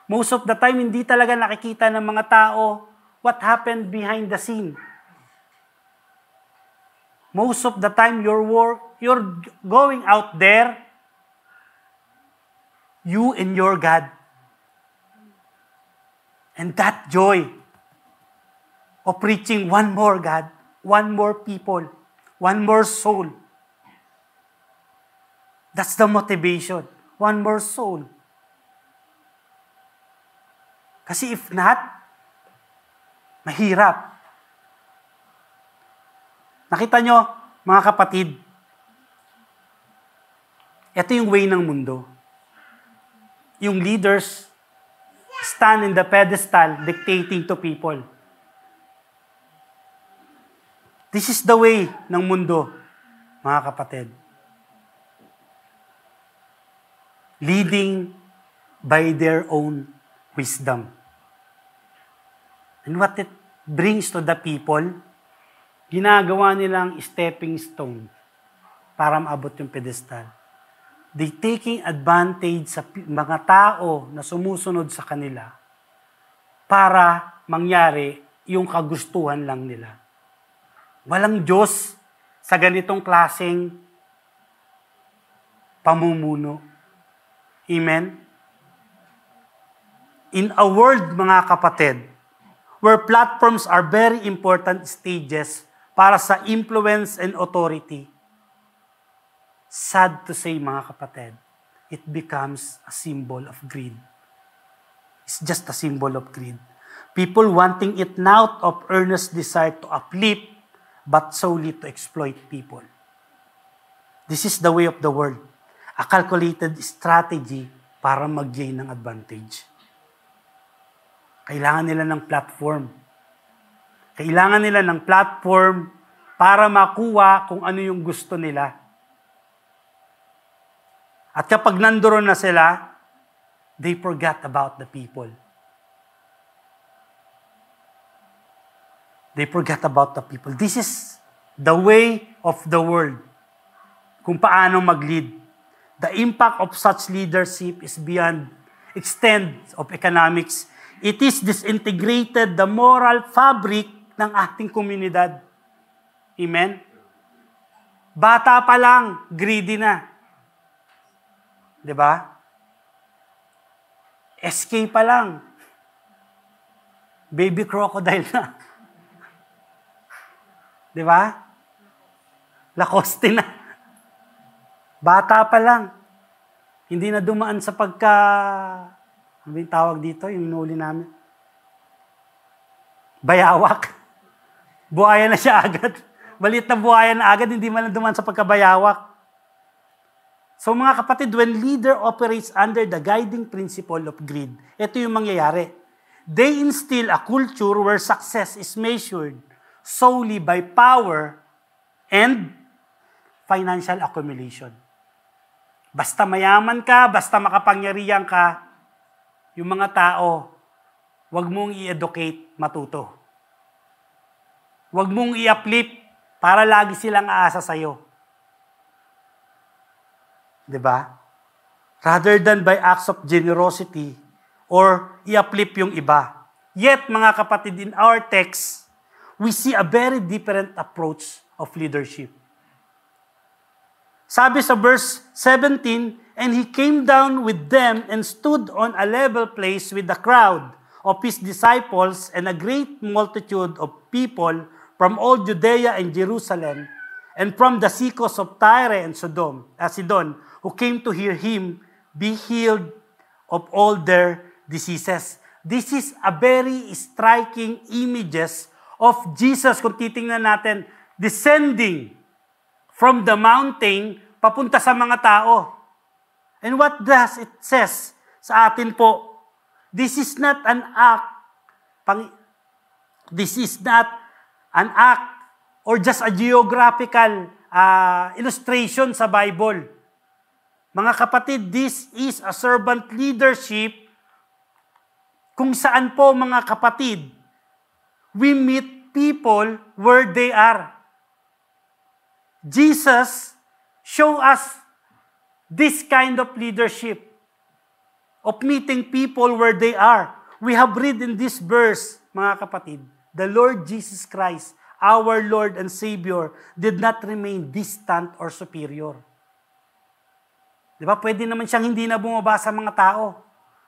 Most of the time, hindi talaga nakikita ng mga tao what happened behind the scene. Most of the time, you're going out there, you and your God. And that joy of reaching one more God, one more people, one more soul. That's the motivation. One more soul. Kasi if not, mahirap. Nakita nyo, mga kapatid, ito yung way ng mundo. Yung leaders stand in the pedestal dictating to people. This is the way ng mundo, mga kapatid. Leading by their own wisdom. And what it brings to the people, ginagawa nilang stepping stone para maabot yung pedestal. They taking advantage sa mga tao na sumusunod sa kanila para mangyari yung kagustuhan lang nila. Walang Diyos sa ganitong klaseng pamumuno. Amen? In a world, mga kapatid, where platforms are very important stages para sa influence and authority, sad to say, mga kapatid, it becomes a symbol of greed. It's just a symbol of greed. People wanting it not of earnest desire to uplift, but solely to exploit people. This is the way of the world. A calculated strategy para mag-gain ng advantage. Kailangan nila ng platform. Kailangan nila ng platform para makuha kung ano yung gusto nila. At kapag nandoon na sila, they forgot about the people. They forget about the people. This is the way of the world. Kung paano mag-lead. The impact of such leadership is beyond extent of economics. It is disintegrated the moral fabric ng ating komunidad. Amen? Bata pa lang, greedy na. Diba? SK pa lang, baby crocodile na. Diba? Lacoste na. Bata pa lang. Hindi na dumaan sa ano yung tawag dito, yung inuli namin? Bayawak. Buhaya na siya agad. Maliit na buhaya na agad, hindi man dumaan sa pagkabayawak. So mga kapatid, when leader operates under the guiding principle of greed, ito yung mangyayari. They instill a culture where success is measured solely by power and financial accumulation. Basta mayaman ka, basta makapangyarihan ka, yung mga tao, wag mong i-educate, matuto. Wag mong i-uplift para lagi silang aasa sa'yo. Diba? Rather than by acts of generosity or i-uplift yung iba. Yet, mga kapatid, in our text, we see a very different approach of leadership. Sabi sa verse 17, and he came down with them and stood on a level place with the crowd of his disciples and a great multitude of people from all Judea and Jerusalem and from the seacoast of Tyre and Sidon, who came to hear him be healed of all their diseases. This is a very striking images of Jesus, kung titingnan natin, descending from the mountain papunta sa mga tao. And what does it says sa atin po? This is not an act, or just a geographical illustration sa Bible. Mga kapatid, this is a servant leadership kung saan po, mga kapatid, we meet people where they are. Jesus show us this kind of leadership of meeting people where they are. We have read in this verse, mga kapatid, the Lord Jesus Christ, our Lord and Savior, did not remain distant or superior. Di ba? Pwede naman siyang hindi na bumaba sa mga tao.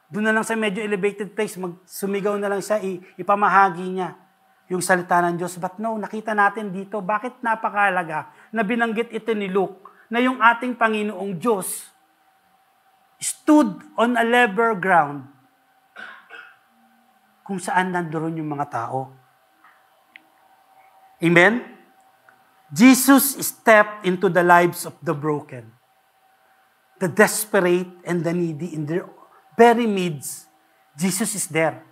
Doon na lang sa medyo elevated place, sumigaw na lang siya, ipamahagi niya yung salita ng Diyos. But no, nakita natin dito, bakit napakahalaga na binanggit ito ni Luke, na yung ating Panginoong Diyos stood on a level ground kung saan nandoon yung mga tao. Amen? Jesus stepped into the lives of the broken, the desperate, and the needy. In their very midst, Jesus is there.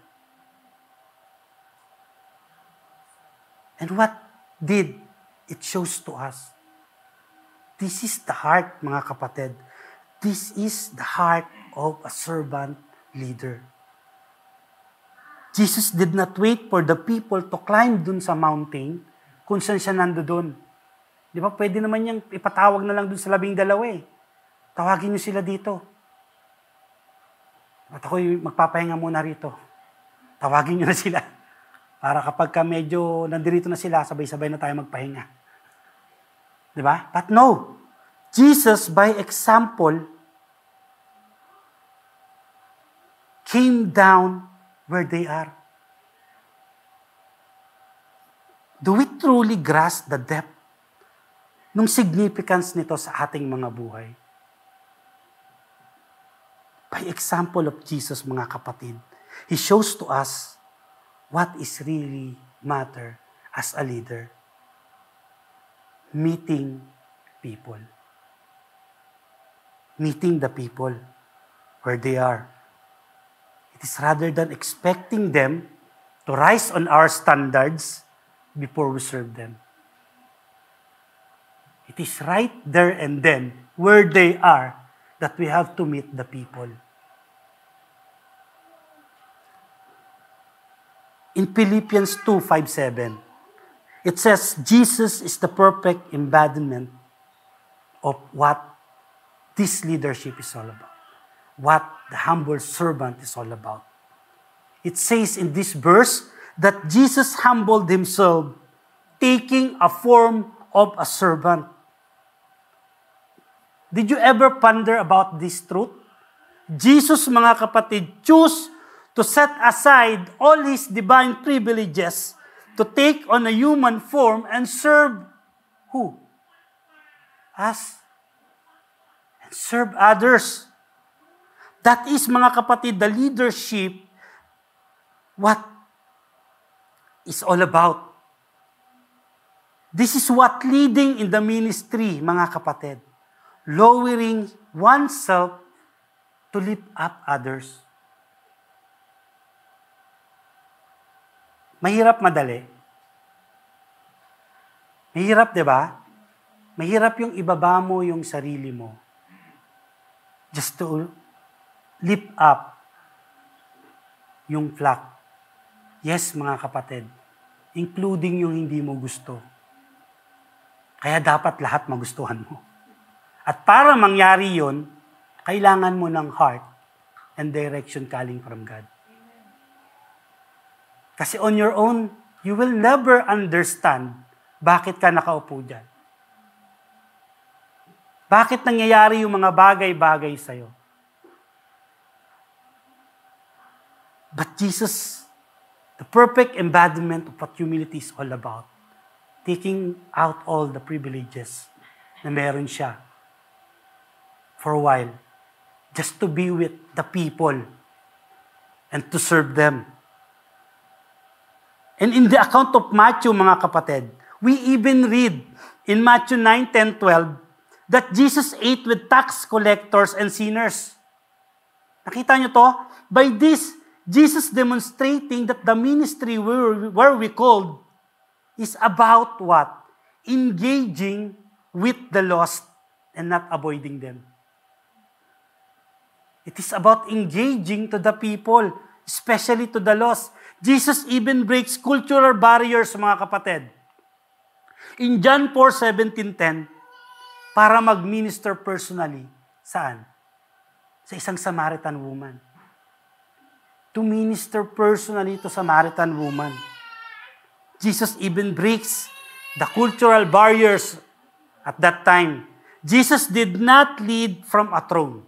And what did it shows to us? This is the heart, mga kapatid. This is the heart of a servant leader. Jesus did not wait for the people to climb dun sa mountain kung saan siya nandoon. Di ba? Pwede naman niyang ipatawag na lang dun sa 12 eh. Tawagin niyo sila dito. At ako'y magpapahinga muna rito. Tawagin niyo na sila. Para kapag medyo nandirito na sila, sabay-sabay na tayo magpahinga. Di ba? But no. Jesus, by example, came down where they are. Do we truly grasp the depth ng significance nito sa ating mga buhay? By example of Jesus, mga kapatid, He shows to us what is really matter as a leader. Meeting people. Meeting the people where they are. It is rather than expecting them to rise on our standards before we serve them. It is right there and then, where they are, that we have to meet the people. In Philippians 2:5-7, it says Jesus is the perfect embodiment of what this leadership is all about, what the humble servant is all about. It says in this verse that Jesus humbled himself, taking a form of a servant. Did you ever ponder about this truth? Jesus, mga kapatid, chose to set aside all his divine privileges to take on a human form and serve who? Us. And serve others. That is, mga kapatid, the leadership, what is all about. This is what leading in the ministry, mga kapatid. Lowering oneself to lift up others. Mahirap madali. Mahirap, di ba? Mahirap yung ibaba mo yung sarili mo. Just to lift up yung flock. Yes, mga kapatid. Including yung hindi mo gusto. Kaya dapat lahat magustuhan mo. At para mangyari yon, kailangan mo ng heart and direction calling from God. Kasi on your own, you will never understand bakit ka nakaupo dyan. Bakit nangyayari yung mga bagay-bagay sa'yo. But Jesus, the perfect embodiment of what humility is all about, taking out all the privileges na meron siya for a while, just to be with the people and to serve them. And in the account of Matthew, mga kapatid, we even read in Matthew 9, 10, 12, that Jesus ate with tax collectors and sinners. Nakita nyo to? By this, Jesus demonstrating that the ministry where we called is about what? Engaging with the lost and not avoiding them. It is about engaging to the people, especially to the lost. Jesus even breaks cultural barriers, mga kapatid. In John 4:17-10, para mag-minister personally, saan? Sa isang Samaritan woman. To minister personally to Samaritan woman. Jesus even breaks the cultural barriers at that time. Jesus did not lead from a throne.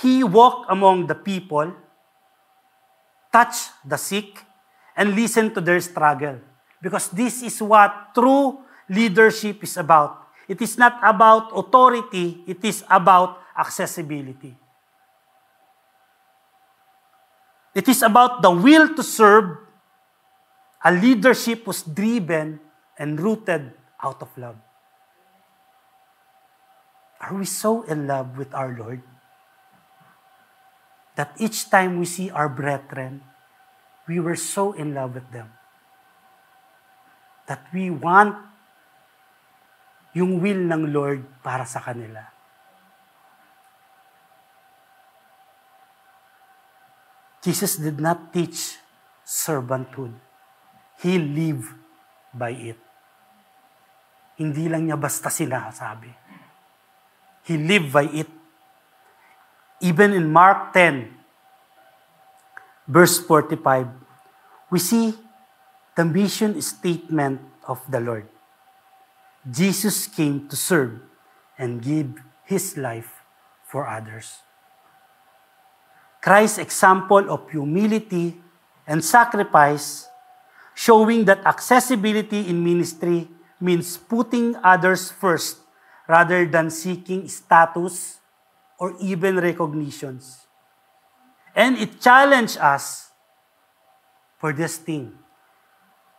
He walked among the people, touched the sick, and listened to their struggle. Because this is what true leadership is about. It is not about authority, it is about accessibility. It is about the will to serve. A leadership was driven and rooted out of love. Are we so in love with our Lord that each time we see our brethren, we were so in love with them that we want yung will ng Lord para sa kanila? Jesus did not teach servanthood. He lived by it. Hindi lang niya basta sinasabi. He lived by it. Even in Mark 10, verse 45, we see the mission statement of the Lord. Jesus came to serve and give his life for others. Christ's example of humility and sacrifice, showing that accessibility in ministry means putting others first rather than seeking status or even recognitions. And it challenged us for this thing,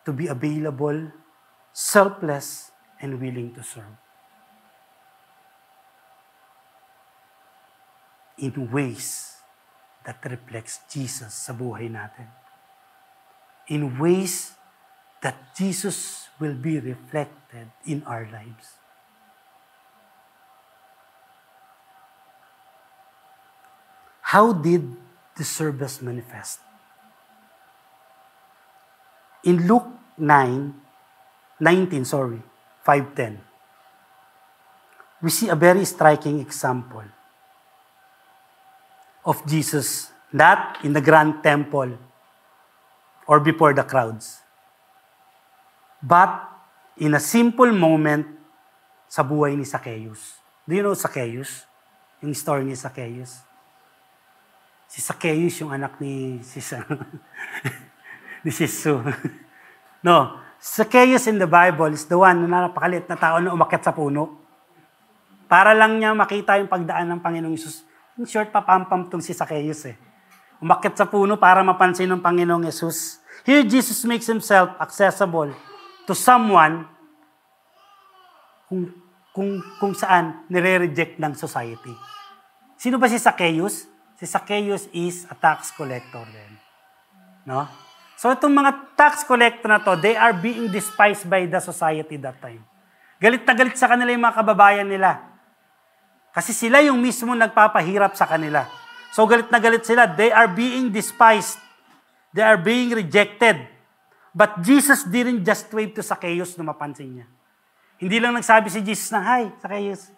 to be available, selfless, and willing to serve. In ways that reflects Jesus sa buhay natin. In ways that Jesus will be reflected in our lives. How did the service manifest? In Luke 9, 5:10. We see a very striking example of Jesus, not in the grand temple or before the crowds, but in a simple moment sa buhay ni Zacchaeus. Do you know Zacchaeus? Yung story ni Zacchaeus? Si Zacchaeus yung anak ni ni Sisu. No, Zacchaeus in the Bible is the one na napakalit na tao na umakyat sa puno. Para lang niya makita yung pagdaan ng Panginoong Yesus. In short, papampam tong si Zacchaeus eh. Umakyat sa puno para mapansin ng Panginoong Yesus. Here, Jesus makes himself accessible to someone kung saan nire-reject ng society. Sino ba si Zacchaeus? Si Zacchaeus is a tax collector din. No? So itong mga tax collector na to, they are being despised by the society that time. Galit na galit sa kanila yung mga kababayan nila. Kasi sila yung mismo nagpapahirap sa kanila. So galit na galit sila. They are being despised. They are being rejected. But Jesus didn't just wave to Zacchaeus na mapansin niya. Hindi lang nagsabi si Jesus na, "Hi, Zacchaeus."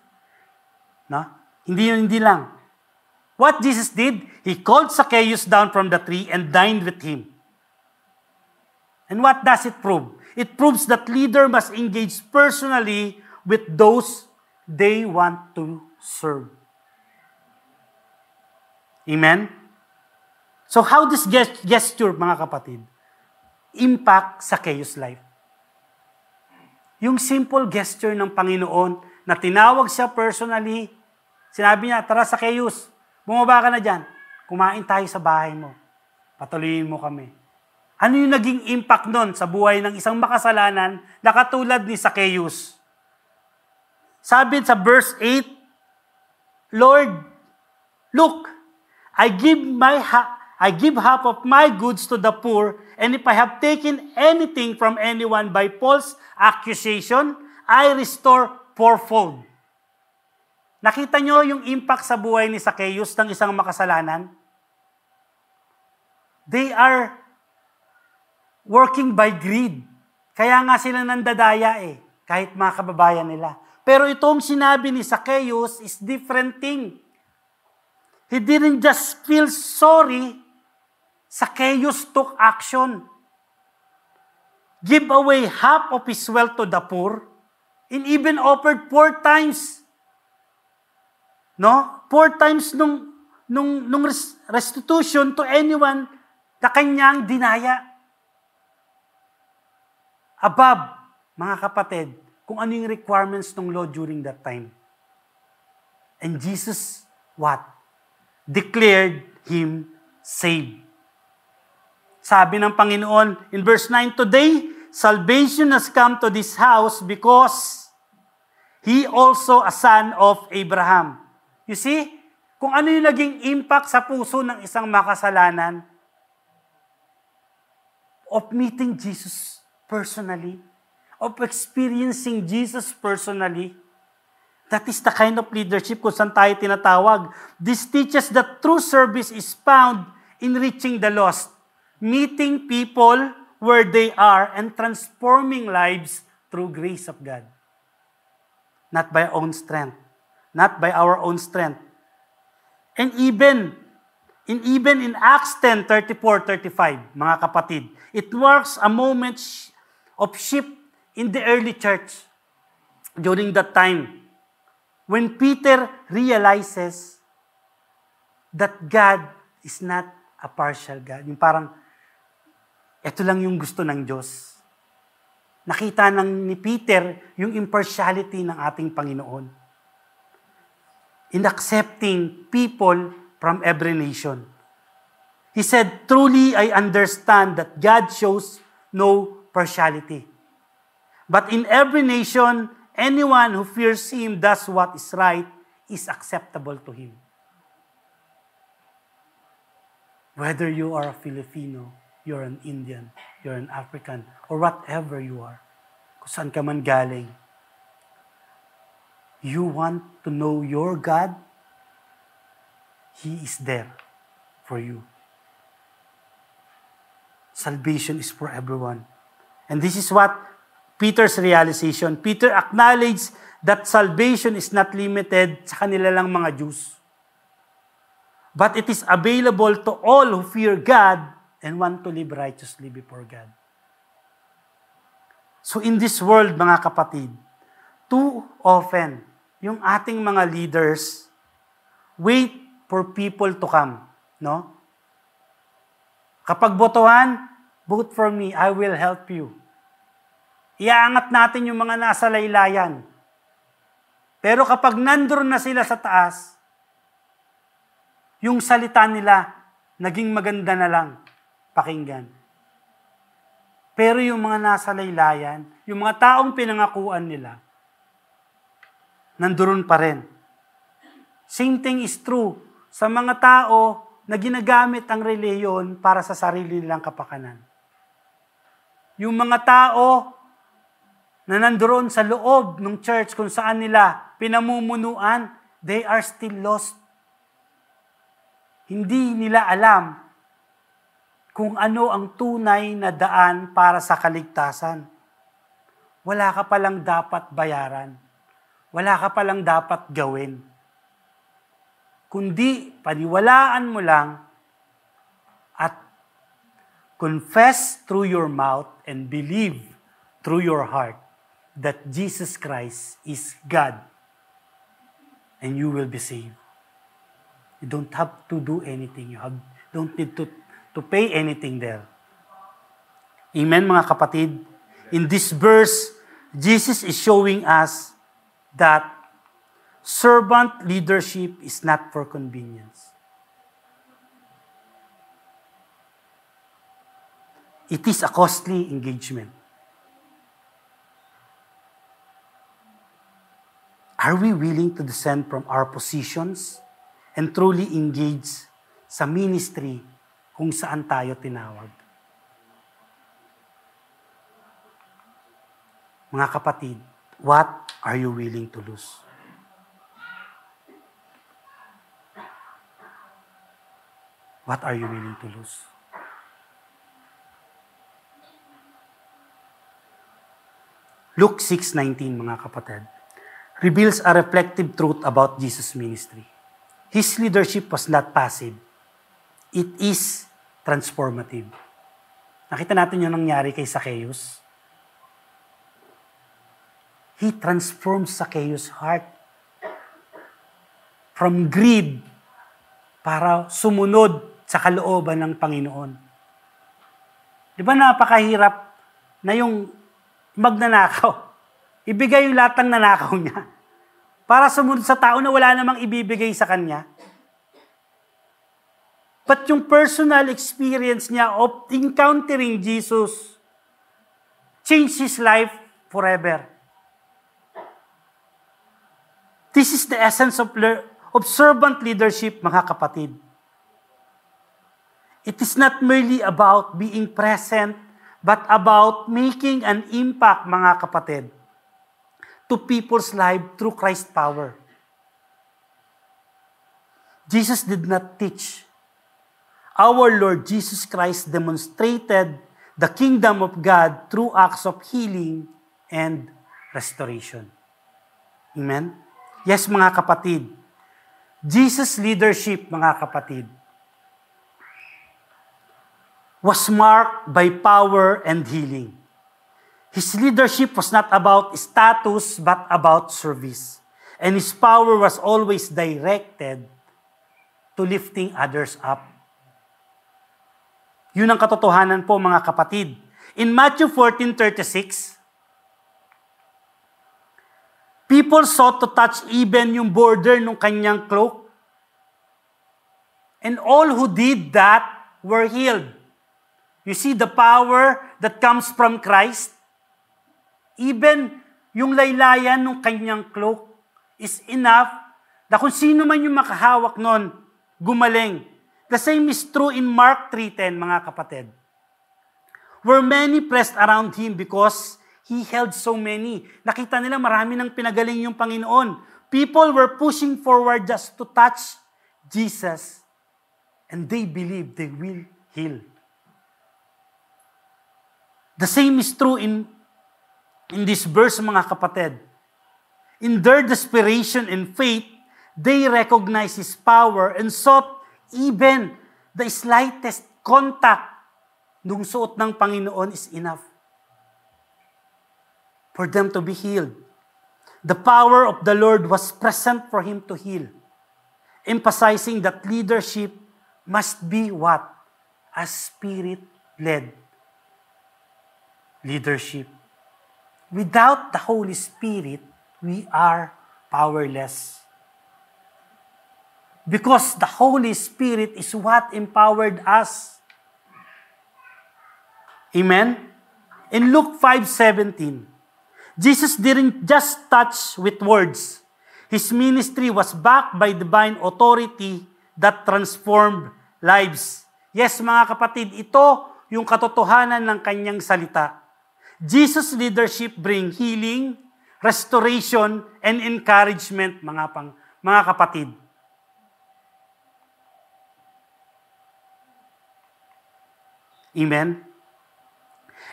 No? Hindi lang. What Jesus did, He called Zacchaeus down from the tree and dined with him. And what does it prove? It proves that leader must engage personally with those they want to serve. Amen? So how this gesture, mga kapatid, impact Zacchaeus' life? Yung simple gesture ng Panginoon na tinawag siya personally, sinabi niya, "Tara Zacchaeus, bumaba ka na dyan. Kumain tayo sa bahay mo. Patuloyin mo kami." Ano yung naging impact nun sa buhay ng isang makasalanan na katulad ni Zacchaeus? Sabi sa verse 8, "Lord, look, I give half of my goods to the poor, and if I have taken anything from anyone by false accusation, I restore fourfold." Nakita nyo yung impact sa buhay ni Zacchaeus ng isang makasalanan? They are working by greed. Kaya nga sila nandadaya kahit mga kababayan nila. Pero itong sinabi ni Zacchaeus is different thing. He didn't just feel sorry. Zacchaeus took action. Give away half of his wealth to the poor, and even offered 4 times. No? 4 times nung restitution to anyone na kanyang dinaya. Above, mga kapatid, kung ano yung requirements ng law during that time. And Jesus, what? Declared him saved. Sabi ng Panginoon in verse 9, "Today, salvation has come to this house because he also a son of Abraham." You see, kung ano yung naging impact sa puso ng isang makasalanan of meeting Jesus personally, of experiencing Jesus personally, that is the kind of leadership kung saan tayo tinatawag. This teaches that true service is found in reaching the lost, meeting people where they are, and transforming lives through grace of God. Not by our own strength. Not by our own strength. And even in Acts 10, 34, 35, mga kapatid, it marks a moment of shift in the early church during that time when Peter realizes that God is not a partial God. Yung parang, ito lang yung gusto ng Diyos. Nakita ni Peter yung impartiality ng ating Panginoon in accepting people from every nation. He said, "Truly I understand that God shows no partiality. But in every nation, anyone who fears Him does what is right is acceptable to Him." Whether you are a Filipino, you're an Indian, you're an African, or whatever you are, kung saan ka man galing, you want to know your God, He is there for you. Salvation is for everyone. And this is what Peter's realization. Peter acknowledged that salvation is not limited sa kanila lang mga Jews. But it is available to all who fear God and want to live righteously before God. So in this world, mga kapatid, too often, yung ating mga leaders wait for people to come. No? Kapag botohan, vote for me, I will help you. Iaangat natin yung mga nasa laylayan. Pero kapag nandun na sila sa taas, yung salita nila, naging maganda na lang pakinggan. Pero yung mga nasa laylayan, yung mga taong pinangakuan nila, nandun pa rin. Same thing is true sa mga tao na ginagamit ang reliyon para sa sarili nilang kapakanan. Yung mga tao na nandoon sa loob ng church kung saan nila pinamumunuan, they are still lost. Hindi nila alam kung ano ang tunay na daan para sa kaligtasan. Wala ka palang dapat bayaran. Wala ka palang dapat gawin. Kundi paniwalaan mo lang at confess through your mouth and believe through your heart that Jesus Christ is God, and you will be saved. You don't have to do anything. Don't need to pay anything there. Amen, mga kapatid? In this verse, Jesus is showing us that servant leadership is not for convenience. It is a costly engagement. Are we willing to descend from our positions and truly engage sa ministry kung saan tayo tinawag? Mga kapatid, what are you willing to lose? What are you willing to lose? Luke 6:19, mga kapatid, reveals a reflective truth about Jesus' ministry. His leadership was not passive. It is transformative. Nakita natin yung nangyari kay Zacchaeus. He transformed Zacchaeus' heart from greed para sumunod sa kalooban ng Panginoon. Di ba napakahirap na yung magnanakaw, ibigay yung lahat ng nanakaw niya para sumunod sa tao na wala namang ibibigay sa kanya. But yung personal experience niya of encountering Jesus changed his life forever. This is the essence of servant leadership, mga kapatid. It is not merely about being present, but about making an impact, mga kapatid, to people's life through Christ's power. Jesus did not teach. Our Lord Jesus Christ demonstrated the kingdom of God through acts of healing and restoration. Amen? Yes, mga kapatid. Jesus' leadership, mga kapatid, was marked by power and healing. His leadership was not about status, but about service. And his power was always directed to lifting others up. Yun ang katotohanan po, mga kapatid. In Matthew 14:36, people sought to touch even yung border ng kanyang cloak. And all who did that were healed. You see the power that comes from Christ? Even yung laylayan ng kanyang cloak is enough na kung sino man yung makahawak nun, gumaling. The same is true in Mark 3:10, mga kapatid. Were many pressed around him because he held so many. Nakita nila marami nang pinagaling yung Panginoon. People were pushing forward just to touch Jesus, and they believed they will heal. The same is true in in this verse, mga kapatid, in their desperation and faith, they recognized His power and sought even the slightest contact nung suot ng Panginoon is enough for them to be healed. The power of the Lord was present for Him to heal, emphasizing that leadership must be what? A Spirit-led leadership. Without the Holy Spirit, we are powerless. Because the Holy Spirit is what empowered us. Amen? In Luke 5:17, Jesus didn't just touch with words. His ministry was backed by divine authority that transformed lives. Yes, mga kapatid, ito yung katotohanan ng kanyang salita. Jesus' leadership bring healing, restoration, and encouragement, mga kapatid. Amen?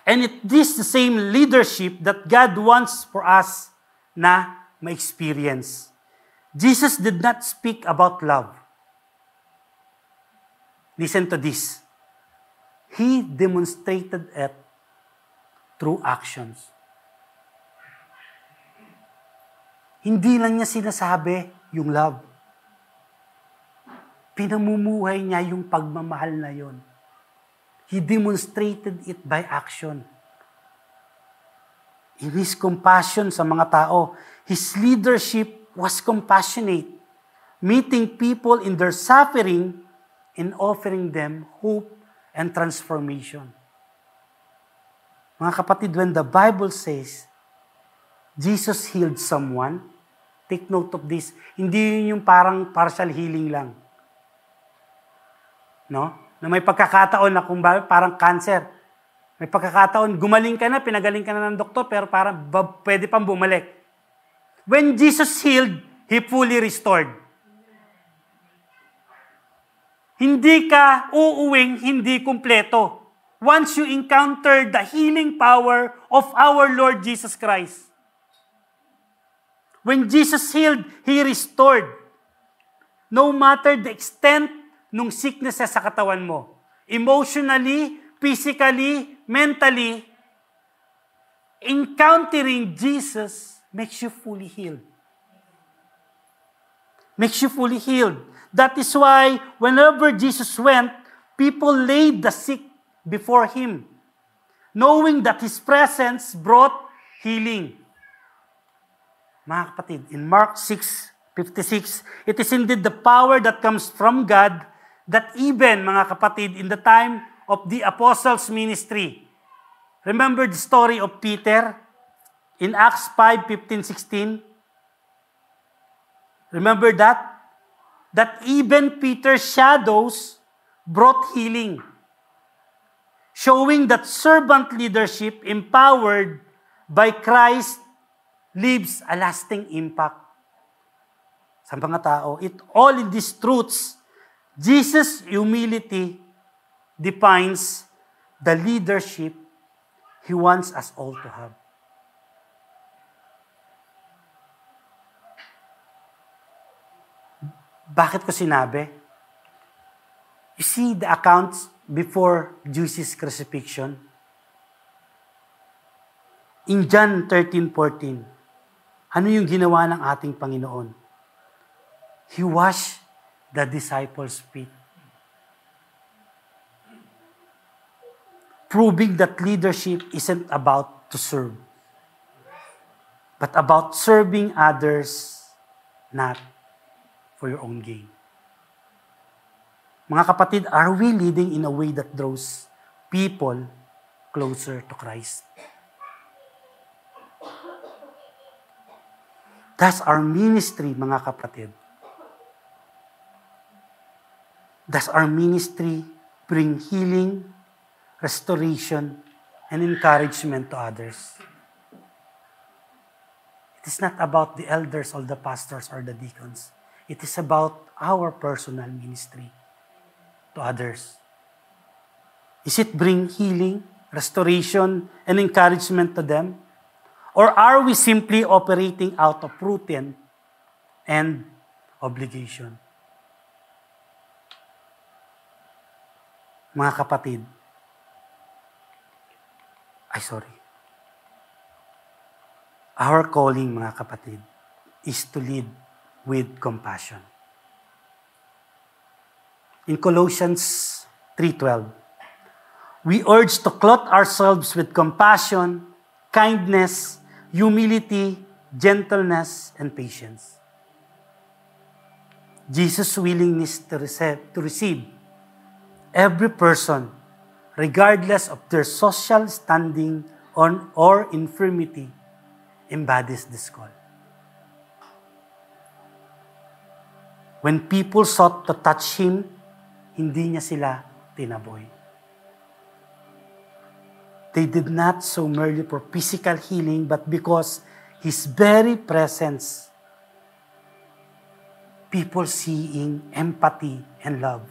And it is the same leadership that God wants for us na ma-experience. Jesus did not speak about love. Listen to this. He demonstrated it through actions. Hindi lang niya sinasabi yung love. Pinamumuhay niya yung pagmamahal na yon. He demonstrated it by action. In His compassion sa mga tao, His leadership was compassionate, meeting people in their suffering and offering them hope and transformation. Mga kapatid, when the Bible says, Jesus healed someone, take note of this, hindi yun yung parang partial healing lang. No? Na may pagkakataon na kung parang cancer. May pagkakataon, gumaling ka na, pinagaling ka na ng doktor, pero parang pwede pang bumalik. When Jesus healed, He fully restored. Hindi ka uuwing hindi kumpleto. Once you encounter the healing power of our Lord Jesus Christ. When Jesus healed, He restored. No matter the extent nung sickness sa katawan mo. Emotionally, physically, mentally, encountering Jesus makes you fully healed. Makes you fully healed. That is why whenever Jesus went, people laid the sick before Him, knowing that His presence brought healing. Mga kapatid, in Mark 6:56, it is indeed the power that comes from God that even, mga kapatid, in the time of the apostles' ministry, remember the story of Peter in Acts 5:15-16? Remember that? That even Peter's shadows brought healing, showing that servant leadership empowered by Christ leaves a lasting impact sa mga tao. All in these truths, Jesus' humility defines the leadership He wants us all to have. Bakit ko sinabi? You see the accounts before Jesus' crucifixion? In John 13:14, ano yung ginawa ng ating Panginoon? He washed the disciples' feet. Proving that leadership isn't about to serve, but about serving others, not for your own gain. Mga kapatid, are we leading in a way that draws people closer to Christ? That's our ministry, mga kapatid. Does our ministry bring healing, restoration, and encouragement to others? It is not about the elders or the pastors or the deacons. It is about our personal ministry to others. Is it bring healing, restoration, and encouragement to them? Or are we simply operating out of routine and obligation? Mga kapatid, our calling, mga kapatid, is to lead with compassion. In Colossians 3:12, we urge to clothe ourselves with compassion, kindness, humility, gentleness, and patience. Jesus' willingness to receive every person, regardless of their social standing or infirmity, embodies this call. When people sought to touch Him, hindi niya sila tinaboy. They did not so merely for physical healing, but because His very presence, people seeing empathy and love.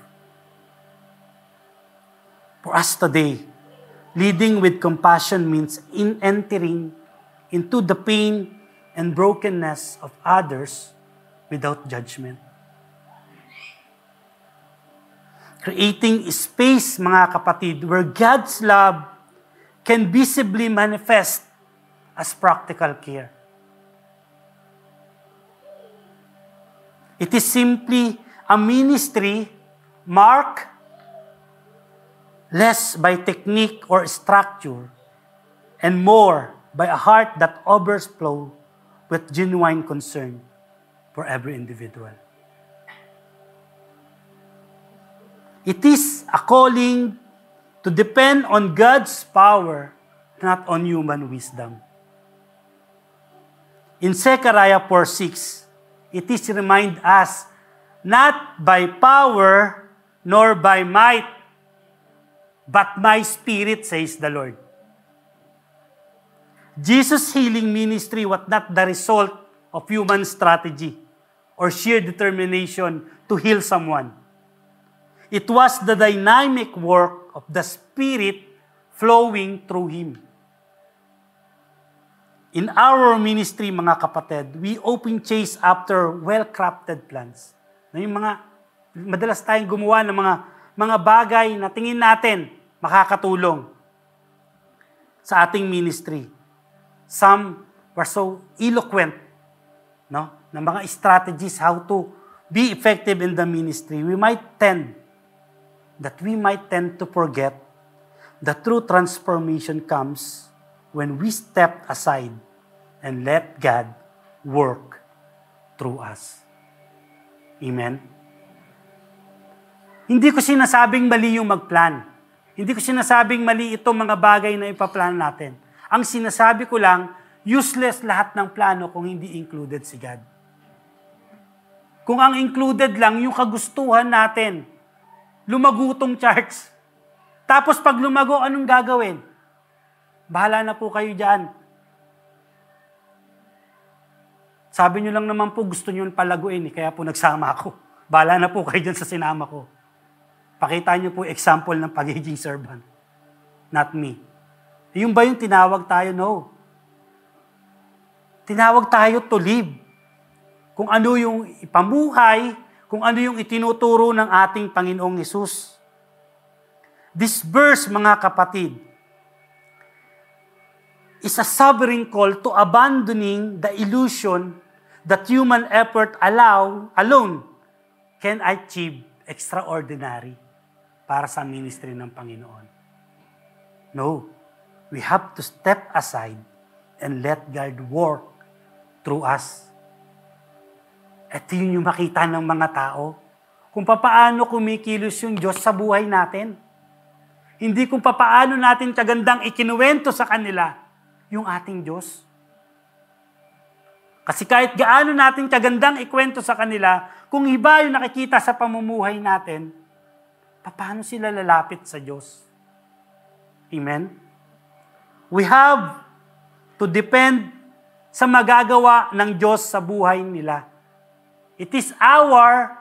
For us today, leading with compassion means entering into the pain and brokenness of others without judgment. Creating space, mga kapatid, where God's love can visibly manifest as practical care. It is simply a ministry marked less by technique or structure and more by a heart that overflows with genuine concern for every individual. It is a calling to depend on God's power, not on human wisdom. In Zechariah 4:6, it is to remind us, not by power nor by might, but my Spirit, says the Lord. Jesus' healing ministry was not the result of human strategy or sheer determination to heal someone. It was the dynamic work of the Spirit flowing through Him. In our ministry, mga kapatid, we often chase after well-crafted plans. Yung madalas tayong gumawa ng mga bagay na tingin natin makakatulong sa ating ministry. Some were so eloquent, no? Na mga strategies how to be effective in the ministry. We might tend to forget the true transformation comes when we step aside and let God work through us. Amen? Hindi ko sinasabing mali yung magplan. Hindi ko sinasabing mali itong mga bagay na ipaplan natin. Ang sinasabi ko lang, useless lahat ng plano kung hindi included si God. Kung ang included lang yung kagustuhan natin, lumagutong church. Tapos pag lumago, anong gagawin? Bahala na po kayo dyan. Sabi nyo lang naman po, gusto nyo palaguin, kaya po nagsama ako. Bahala na po kayo dyan sa sinama ko. Pakita nyo po example ng pagiging servant. Not me. Yung ba yung tinawag tayo? No. Tinawag tayo to live. Kung ano yung ipamuhay, kung ano yung itinuturo ng ating Panginoong Hesus. This verse, mga kapatid, is a sobering call to abandoning the illusion that human effort alone can achieve extraordinary para sa ministry ng Panginoon. No. We have to step aside and let God work through us. Ito yung makita ng mga tao. Kung papaano kumikilos yung Diyos sa buhay natin. Hindi kung papaano natin kagandang ikinuwento sa kanila yung ating Diyos. Kasi kahit gaano natin kagandang ikwento sa kanila, kung iba yung nakikita sa pamumuhay natin, paano sila lalapit sa Diyos? Amen? We have to depend sa magagawa ng Diyos sa buhay nila. It is our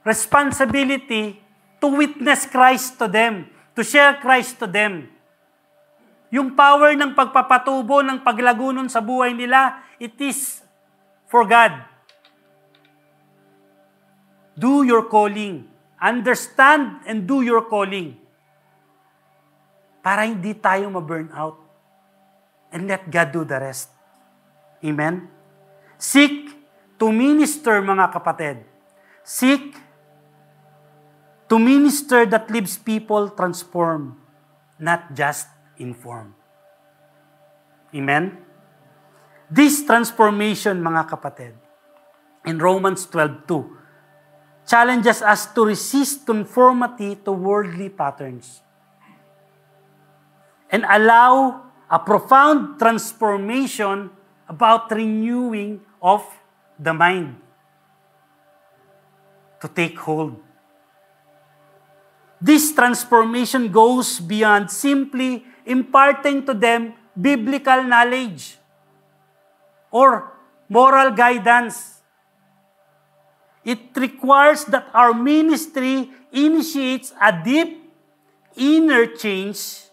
responsibility to witness Christ to them, to share Christ to them. Yung power ng pagpapatubo, ng paglago nun sa buhay nila, it is for God. Do your calling. Understand and do your calling. Para hindi tayo ma-burn out. And let God do the rest. Amen? Seek to minister, mga kapatid. Seek to minister that leaves people transformed, not just informed. Amen? This transformation, mga kapatid, in Romans 12:2, challenges us to resist conformity to worldly patterns and allow a profound transformation about renewing of the mind to take hold. This transformation goes beyond simply imparting to them biblical knowledge or moral guidance. It requires that our ministry initiates a deep inner change,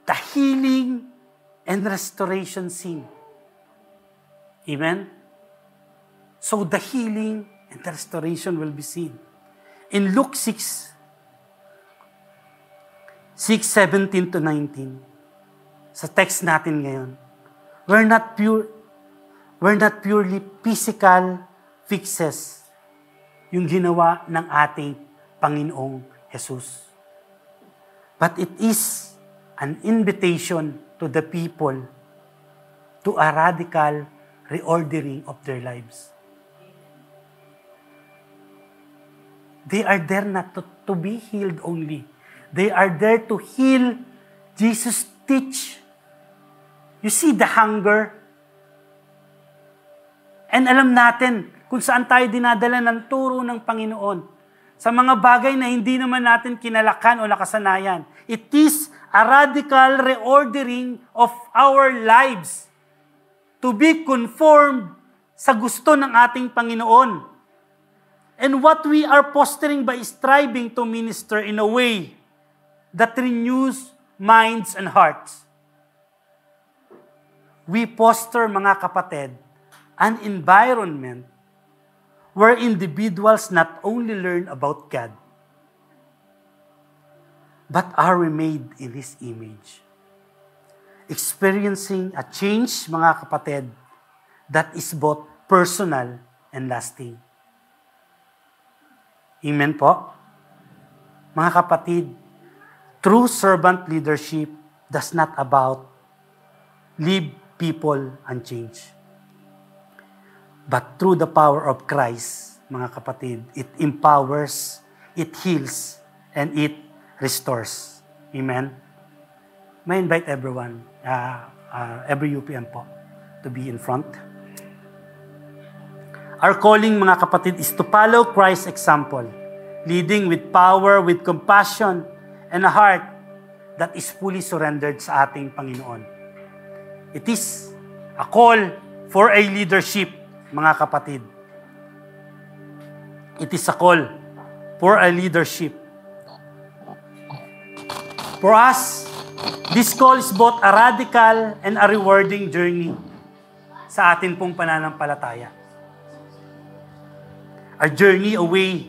the healing and restoration scene. Amen? So the healing and the restoration will be seen. In Luke 6:17-19, sa text natin ngayon, we're not purely physical fixes yung ginawa ng ating Panginoong Jesus. But it is an invitation to the people to a radical reordering of their lives. They are there not to be healed only. They are there to heal. Jesus teach. You see the hunger. And alam natin kung saan tayo dinadala ng turo ng Panginoon. Sa mga bagay na hindi naman natin kinalakan o nakasanayan. It is a radical reordering of our lives to be conformed sa gusto ng ating Panginoon. And what we are fostering by striving to minister in a way that renews minds and hearts. We foster, mga kapatid, an environment where individuals not only learn about God, but are remade in His image. Experiencing a change, mga kapatid, that is both personal and lasting. Amen po? Mga kapatid, true servant leadership does not about leave people unchanged. But through the power of Christ, mga kapatid, it empowers, it heals, and it restores. Amen? May invite everyone, every UPM po, to be in front. Our calling, mga kapatid, is to follow Christ's example, leading with power, with compassion, and a heart that is fully surrendered sa ating Panginoon. It is a call for a leadership, mga kapatid. It is a call for a leadership. For us, this call is both a radical and a rewarding journey sa atin pong pananampalataya. A journey away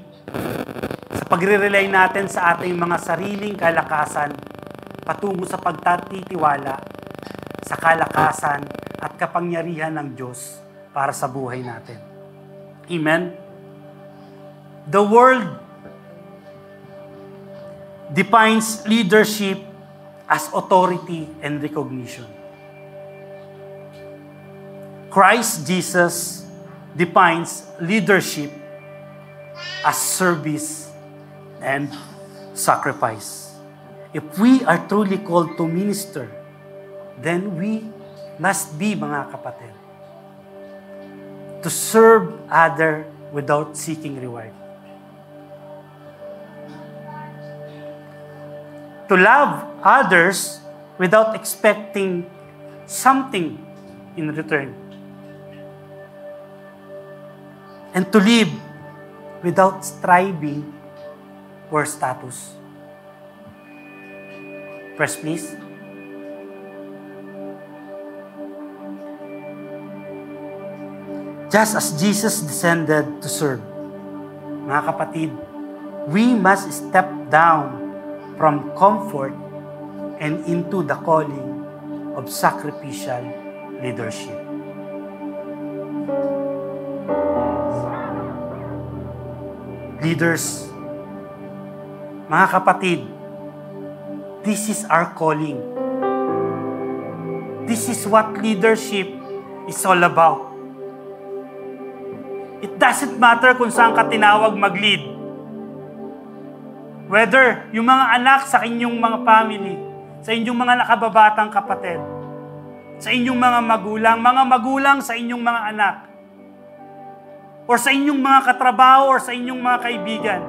sa pagre-rely natin sa ating mga sariling kalakasan patungo sa pagtitiwala sa kalakasan at kapangyarihan ng Diyos para sa buhay natin. Amen? The world defines leadership as authority and recognition. Christ Jesus defines leadership as service and sacrifice. If we are truly called to minister, then we must be, mga kapatid, to serve other without seeking reward. To love others without expecting something in return. And to live without striving for status. Press please. Just as Jesus descended to serve, mga kapatid, we must step down from comfort and into the calling of sacrificial leadership. Leaders, mga kapatid, this is our calling. This is what leadership is all about. It doesn't matter kung saan ka tinawag mag-lead. Whether yung mga anak sa inyong mga family, sa inyong mga nakababatang kapatid, sa inyong mga magulang sa inyong mga anak, or sa inyong mga katrabaho, or sa inyong mga kaibigan.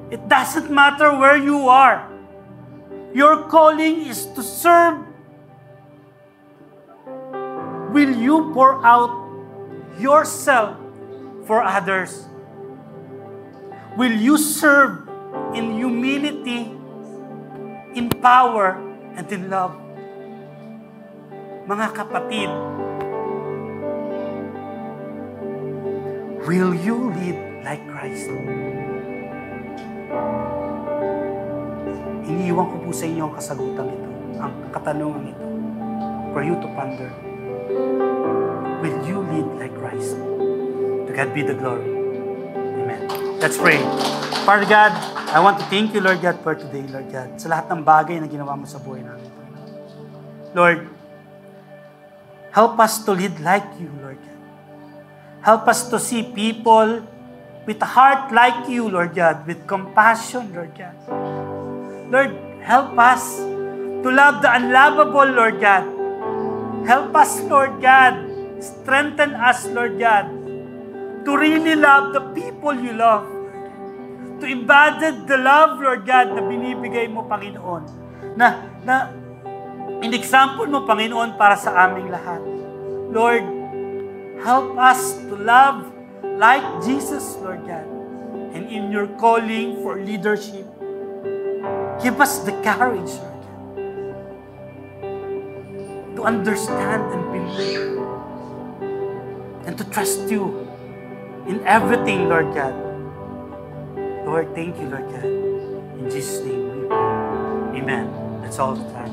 It doesn't matter where you are. Your calling is to serve. Will you pour out yourself for others? Will you serve in humility, in power, and in love? Mga kapatid, will you lead like Christ? Iniiwan ko po sa inyo ang kasagutan ito, ang katanungan ito, for you to ponder. Will you lead like Christ? To God be the glory. Amen. Let's pray. Father God, I want to thank you, Lord God, for today, Lord God, sa lahat ng bagay na ginawa mo sa buhay namin. Lord, help us to lead like you, Lord God. Help us to see people with a heart like you, Lord God, with compassion, Lord God. Lord, help us to love the unlovable, Lord God. Help us, Lord God. Strengthen us, Lord God, to really love the people you love. To embody the love, Lord God, na binibigay mo, Panginoon. Na in-example mo, Panginoon, para sa aming lahat. Lord, help us to love like Jesus, Lord God. And in your calling for leadership, give us the courage, Lord God, to understand and believe and to trust you in everything, Lord God. Lord, thank you, Lord God. In Jesus' name we pray. Amen. That's all the time.